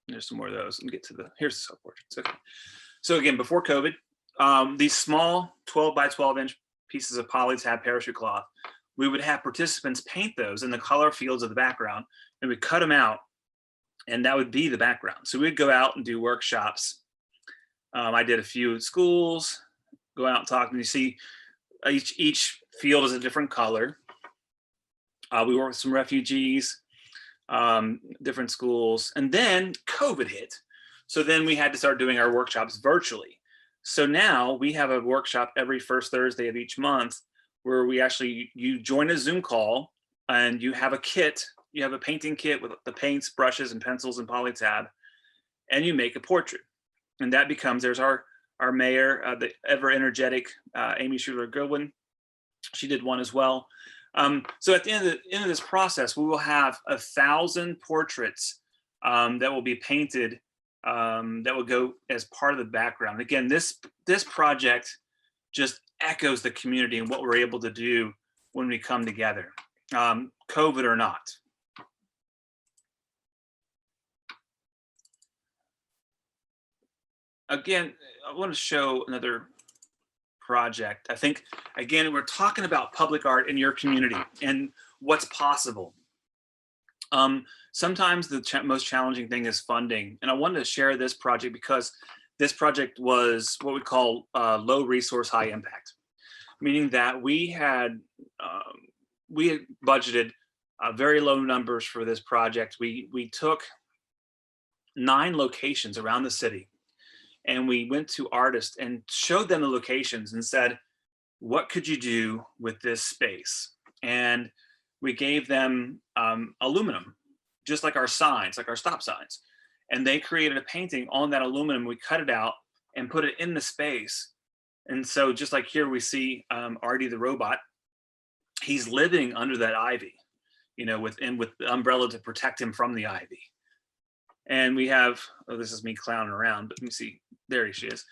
There's some more of those. Let me get to here's the self-portraits. Okay. So again, before COVID, these small 12 by 12 inch pieces of polytab parachute cloth, we would have participants paint those in the color fields of the background, and we'd cut them out, and that would be the background. So we'd go out and do workshops. I did a few schools, go out and talk, and you see each field is a different color. We worked with some refugees, different schools, and then COVID hit. So then we had to start doing our workshops virtually. So now we have a workshop every first Thursday of each month where you join a Zoom call and you have a kit, you have a painting kit with the paints, brushes, and pencils and polytab, and you make a portrait. And that becomes, there's our mayor, the ever energetic Amy Schuler Goodwin. She did one as well. So at the end of this process, we will have 1,000 portraits that will be painted that will go as part of the background. Again, this project just echoes the community and what we're able to do when we come together, COVID or not. Again, I want to show another project. I think, again, we're talking about public art in your community and what's possible. Sometimes the most challenging thing is funding. And I wanted to share this project because this project was what we call low resource, high impact, meaning that we had budgeted very low numbers for this project. We took 9 locations around the city, and we went to artists and showed them the locations and said, what could you do with this space? And we gave them aluminum, just like our signs, like our stop signs. And they created a painting on that aluminum. We cut it out and put it in the space. And so just like here we see Artie the robot, he's living under that ivy, with the umbrella to protect him from the ivy. And we have, oh, this is me clowning around, but let me see, there she is.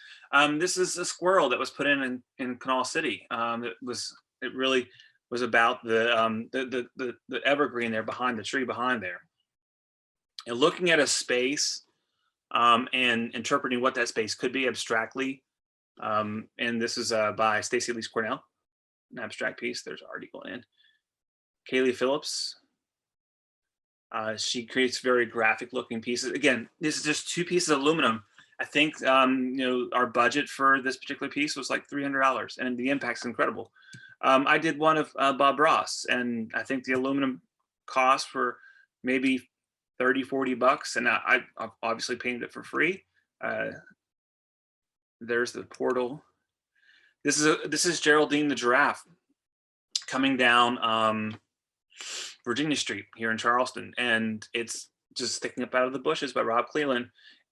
This is a squirrel that was put in Canal City. It really was about the evergreen there behind the tree behind there. And looking at a space and interpreting what that space could be abstractly. And this is by Stacey Elise Cornell, an abstract piece. There's an article in. Kaylee Phillips. She creates very graphic looking pieces. Again, this is just 2 pieces of aluminum. I think our budget for this particular piece was like $300, and the impact's incredible. I did one of Bob Ross, and I think the aluminum cost for maybe $30-40, and I obviously painted it for free. There's the portal. This is Geraldine the giraffe coming down Virginia Street here in Charleston, and it's just sticking up out of the bushes by Rob Cleland.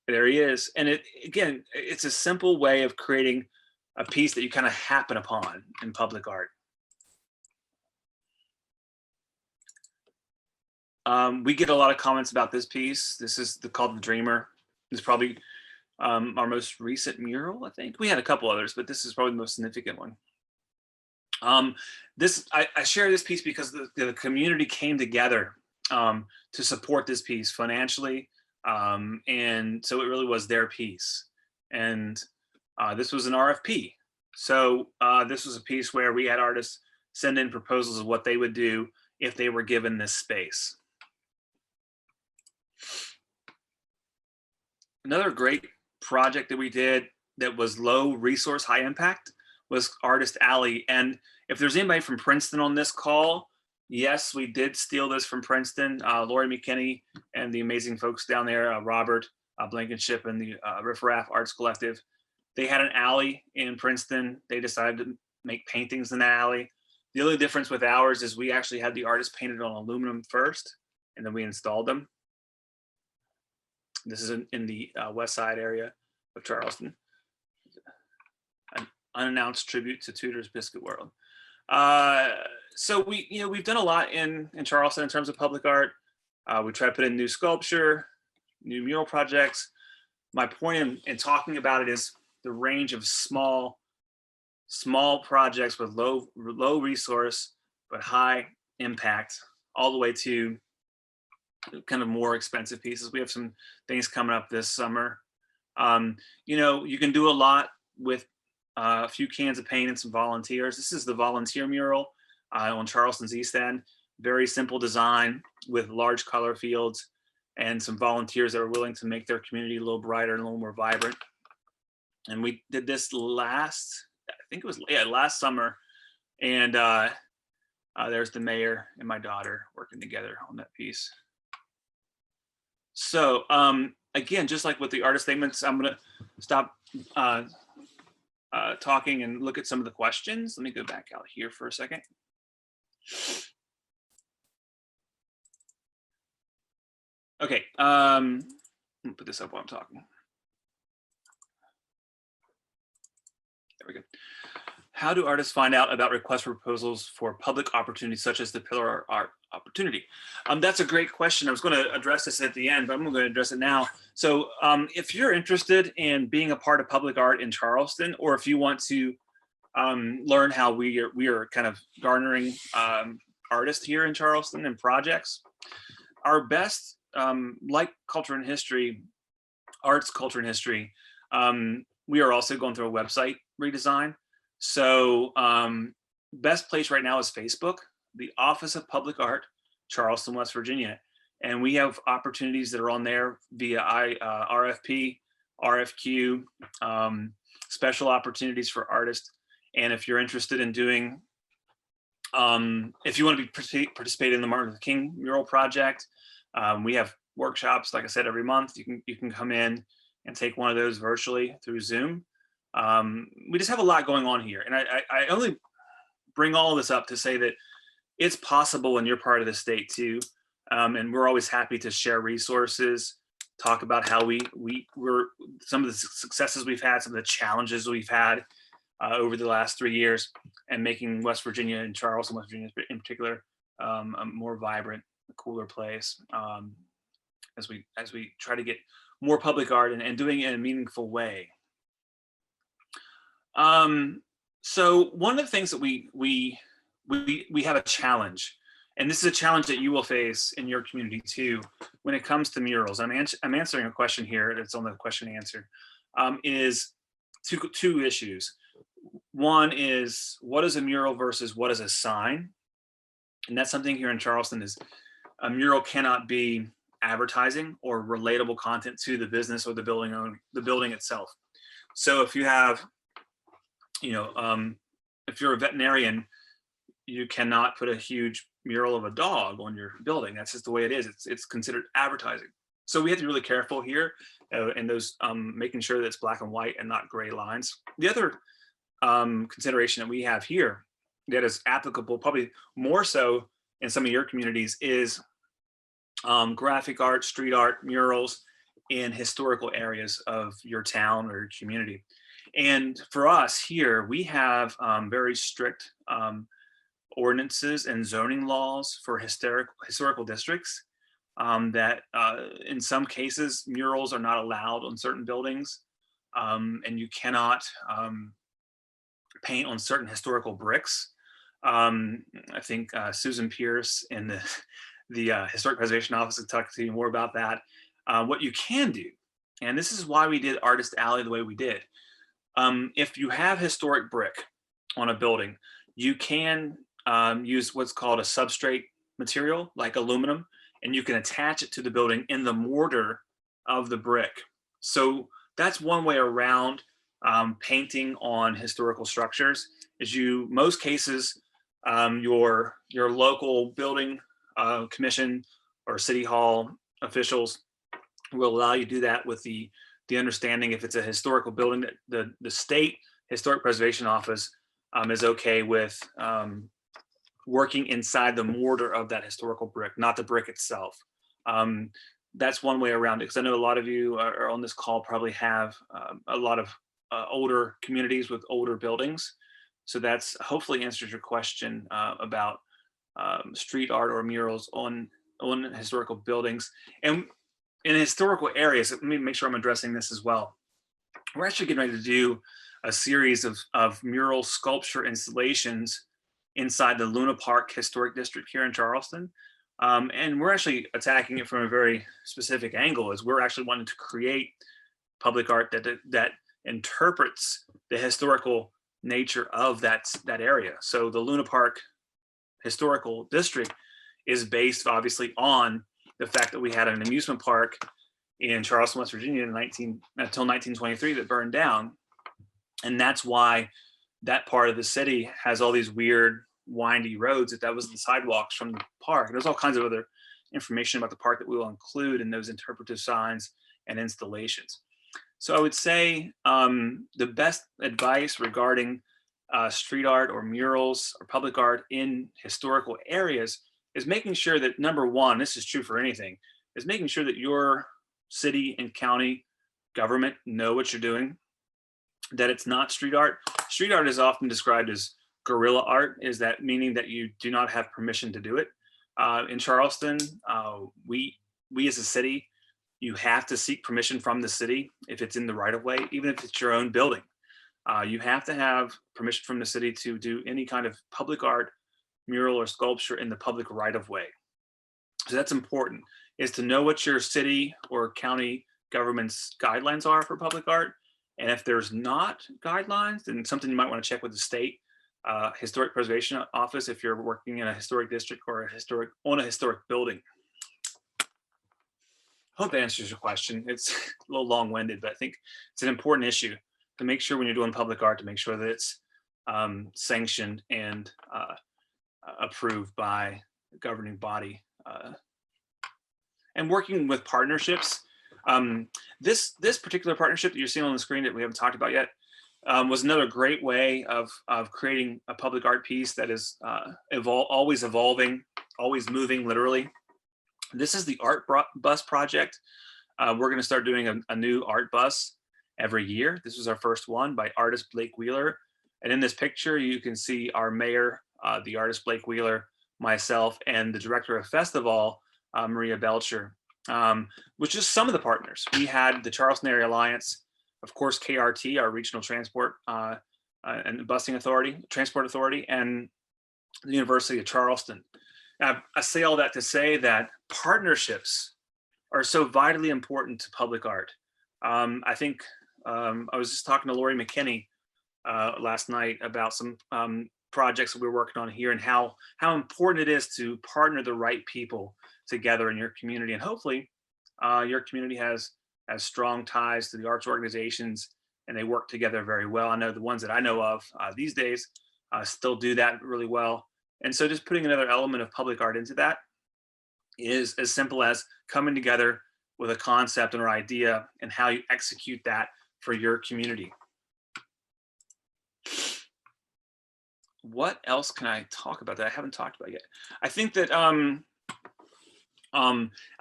There he is. And it's a simple way of creating a piece that you kind of happen upon in public art. We get a lot of comments about this piece. This is called The Dreamer. It's probably our most recent mural, I think. We had a couple others, but this is probably the most significant one. I share this piece because the community came together to support this piece financially. And so it really was their piece. And this was an RFP. So this was a piece where we had artists send in proposals of what they would do if they were given this space. Another great project that we did that was low resource, high impact was Artist Alley. And if there's anybody from Princeton on this call, yes, we did steal this from Princeton. Lori McKinney and the amazing folks down there, Robert Blankenship and the Riff Raff Arts Collective. They had an alley in Princeton. They decided to make paintings in the alley. The only difference with ours is we actually had the artists painted on aluminum first, and then we installed them. This is in the west side area of Charleston. An unannounced tribute to Tudor's Biscuit World. So we've done a lot in Charleston in terms of public art. We try to put in new sculpture, new mural projects. My point in talking about it is the range of small projects with low resource but high impact, all the way to kind of more expensive pieces. We have some things coming up this summer. You can do a lot with a few cans of paint and some volunteers. This is the volunteer mural on Charleston's East End. Very simple design with large color fields and some volunteers that are willing to make their community a little brighter and a little more vibrant. And we did this last summer. And there's the mayor and my daughter working together on that piece. So again, just like with the artist statements, I'm gonna stop talking and look at some of the questions. Let me go back out here for a second. Okay, let me put this up while I'm talking. There we go. How do artists find out about requests for proposals for public opportunities such as the Pillar Art opportunity? That's a great question. I was going to address this at the end, but I'm going to address it now. So if you're interested in being a part of public art in Charleston, or if you want to learn how we are kind of garnering artists here in Charleston and projects, our best, like culture and history, arts, culture and history, we are also going through a website redesign. So best place right now is Facebook, the Office of Public Art, Charleston, West Virginia. And we have opportunities that are on there via RFP, RFQ, special opportunities for artists. And if you're interested in doing, if you want to be participating in the Martin Luther King mural project, we have workshops, like I said, every month. You can come in and take one of those virtually through Zoom. We just have a lot going on here. And I only bring all of this up to say that it's possible when you're part of the state too. And we're always happy to share resources, talk about how we're some of the successes we've had, some of the challenges we've had over the last 3 years, and making West Virginia and Charleston, West Virginia in particular, a more vibrant, a cooler place as we try to get more public art and doing it in a meaningful way. So one of the things that we have a challenge, and this is a challenge that you will face in your community too, when it comes to murals. I'm answering a question here that's on the question and answer, is two issues. One is, what is a mural versus what is a sign? And that's something here in Charleston is a mural cannot be advertising or relatable content to the business or the building itself. So if you have, if you're a veterinarian, you cannot put a huge mural of a dog on your building. That's just the way it is. It's considered advertising. So we have to be really careful here in those making sure that it's black and white and not gray lines. The other consideration that we have here that is applicable, probably more so in some of your communities, is graphic art, street art, murals in historical areas of your town or your community. And for us here, we have very strict ordinances and zoning laws for historical districts that in some cases, murals are not allowed on certain buildings, and you cannot paint on certain historical bricks. I think Susan Pierce in the Historic Preservation Office to talk to you more about that. What you can do, and this is why we did Artist Alley the way we did. If you have historic brick on a building, you can use what's called a substrate material like aluminum, and you can attach it to the building in the mortar of the brick. So that's one way around painting on historical structures. Is most cases your local building commission or city hall officials will allow you to do that with the understanding, if it's a historical building, that the state Historic Preservation Office is okay with working inside the mortar of that historical brick, not the brick itself. That's one way around it, because I know a lot of you are on this call probably have a lot of older communities with older buildings. So that's hopefully answers your question about street art or murals on historical buildings. And in historical areas, let me make sure I'm addressing this as well. We're actually getting ready to do a series of mural sculpture installations inside the Luna Park Historic District here in Charleston. And we're actually attacking it from a very specific angle, as we're actually wanting to create public art that interprets the historical nature of that area. So the Luna Park Historical District is based obviously on the fact that we had an amusement park in Charleston, West Virginia until 1923 that burned down. And that's why that part of the city has all these weird windy roads. That was the sidewalks from the park. There's all kinds of other information about the park that we will include in those interpretive signs and installations. So I would say the best advice regarding street art or murals or public art in historical areas is making sure that, number one, this is true for anything, is making sure that your city and county government know what you're doing, that it's not street art. Street art is often described as guerrilla art, is that meaning that you do not have permission to do it. In Charleston, we as a city, you have to seek permission from the city if it's in the right of way, even if it's your own building. You have to have permission from the city to do any kind of public art, mural, or sculpture in the public right of way. So that's important, is to know what your city or county government's guidelines are for public art. And if there's not guidelines, then something you might want to check with the state Historic Preservation Office if you're working in a historic district or on a historic building. Hope that answers your question. It's a little long-winded, but I think it's an important issue to make sure when you're doing public art to make sure that it's sanctioned and approved by the governing body. And working with partnerships. This particular partnership that you're seeing on the screen that we haven't talked about yet was another great way of creating a public art piece that is always evolving, always moving, literally. This is the Art Bus Project. We're going to start doing a new art bus every year. This was our first one by artist Blake Wheeler. And in this picture, you can see our mayor, the artist Blake Wheeler, myself, and the director of Festival, Maria Belcher, which is some of the partners. We had the Charleston Area Alliance, of course, KRT, our regional transport and transport authority, and the University of Charleston. Now, I say all that to say that partnerships are so vitally important to public art. I think I was just talking to Lori McKinney last night about some projects that we're working on here and how important it is to partner the right people together in your community. And hopefully your community has strong ties to the arts organizations and they work together very well. I know the ones that I know of these days still do that really well. And so just putting another element of public art into that is as simple as coming together with a concept or idea and how you execute that for your community. What else can I talk about that I haven't talked about yet? I think that I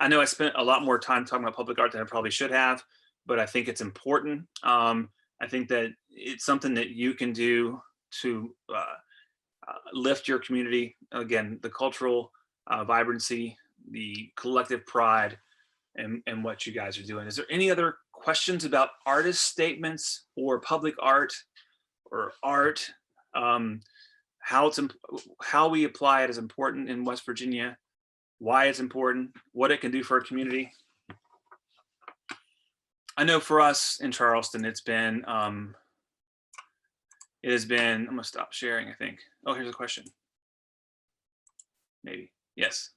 know I spent a lot more time talking about public art than I probably should have, but I think it's important. I think that it's something that you can do to lift your community. Again, the cultural vibrancy, the collective pride, and what you guys are doing. Is there any other questions about artist statements or public art or art? How we apply it is important in West Virginia. why it's important, what it can do for a community. I know for us in Charleston, it has been, I'm gonna stop sharing, I think. Oh, here's a question. Maybe, yes.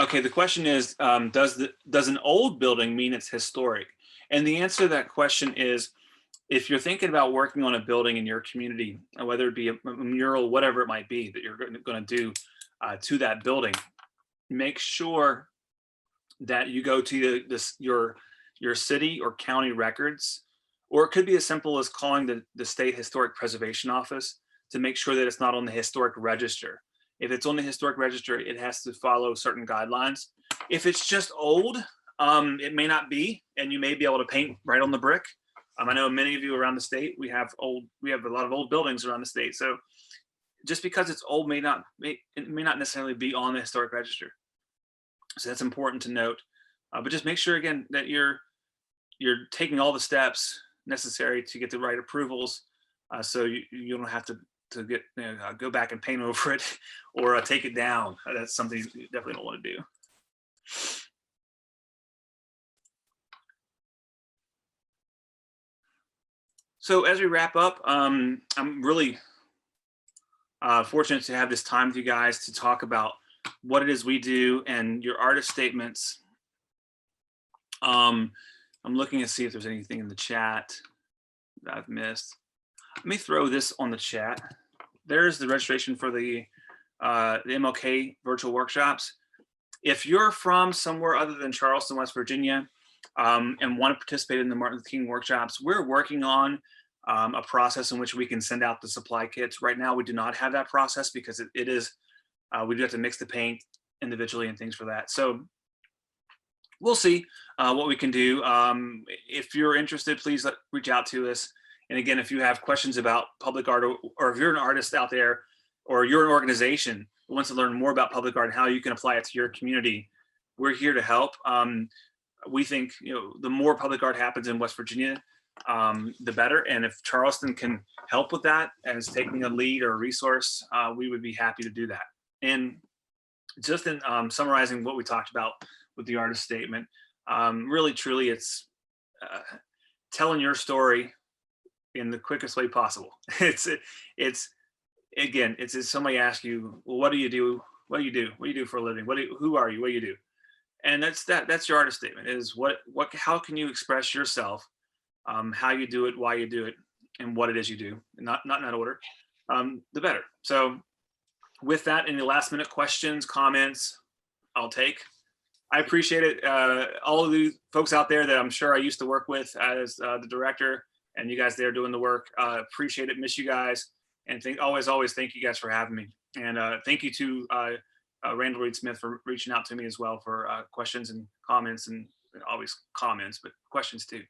Okay, the question is, does an old building mean it's historic? And the answer to that question is, if you're thinking about working on a building in your community, whether it be a mural, whatever it might be that you're going to do to that building, make sure that you go to your city or county records, or it could be as simple as calling the State Historic Preservation Office to make sure that it's not on the historic register. If it's on the historic register, it has to follow certain guidelines. If it's just old, it may not be, and you may be able to paint right on the brick. I know many of you around the state, we have a lot of old buildings around the state. So just because it's old it may not necessarily be on the historic register. So that's important to note. But just make sure again that you're taking all the steps necessary to get the right approvals, so you don't have to get go back and paint over it or take it down. That's something you definitely don't want to do. So as we wrap up, I'm really fortunate to have this time with you guys to talk about what it is we do and your artist statements. I'm looking to see if there's anything in the chat that I've missed. Let me throw this on the chat. There's the registration for the MLK virtual workshops. If you're from somewhere other than Charleston, West Virginia, and want to participate in the Martin Luther King workshops, we're working on a process in which we can send out the supply kits. Right now, we do not have that process because it is, we do have to mix the paint individually and things for that. So we'll see what we can do. If you're interested, please reach out to us. And again, if you have questions about public art, or if you're an artist out there, or you're an organization who wants to learn more about public art and how you can apply it to your community, we're here to help. We think the more public art happens in West Virginia, the better. And if Charleston can help with that as taking a lead or a resource, we would be happy to do that. And just in summarizing what we talked about with the artist statement, really, truly, it's telling your story in the quickest way possible. It's again, it's if somebody asks you, well, what do you do? What do you do? What do you do for a living? Who are you? What do you do? And that's your artist statement, is how can you express yourself, how you do it, why you do it, and what it is you do, not in that order, the better. So with that, any last minute questions, comments, I'll take. I appreciate it. All of the folks out there that I'm sure I used to work with as the director, and you guys there doing the work, appreciate it, miss you guys, and always thank you guys for having me. And thank you to Randall Reed Smith for reaching out to me as well for questions and comments, and always comments, but questions too.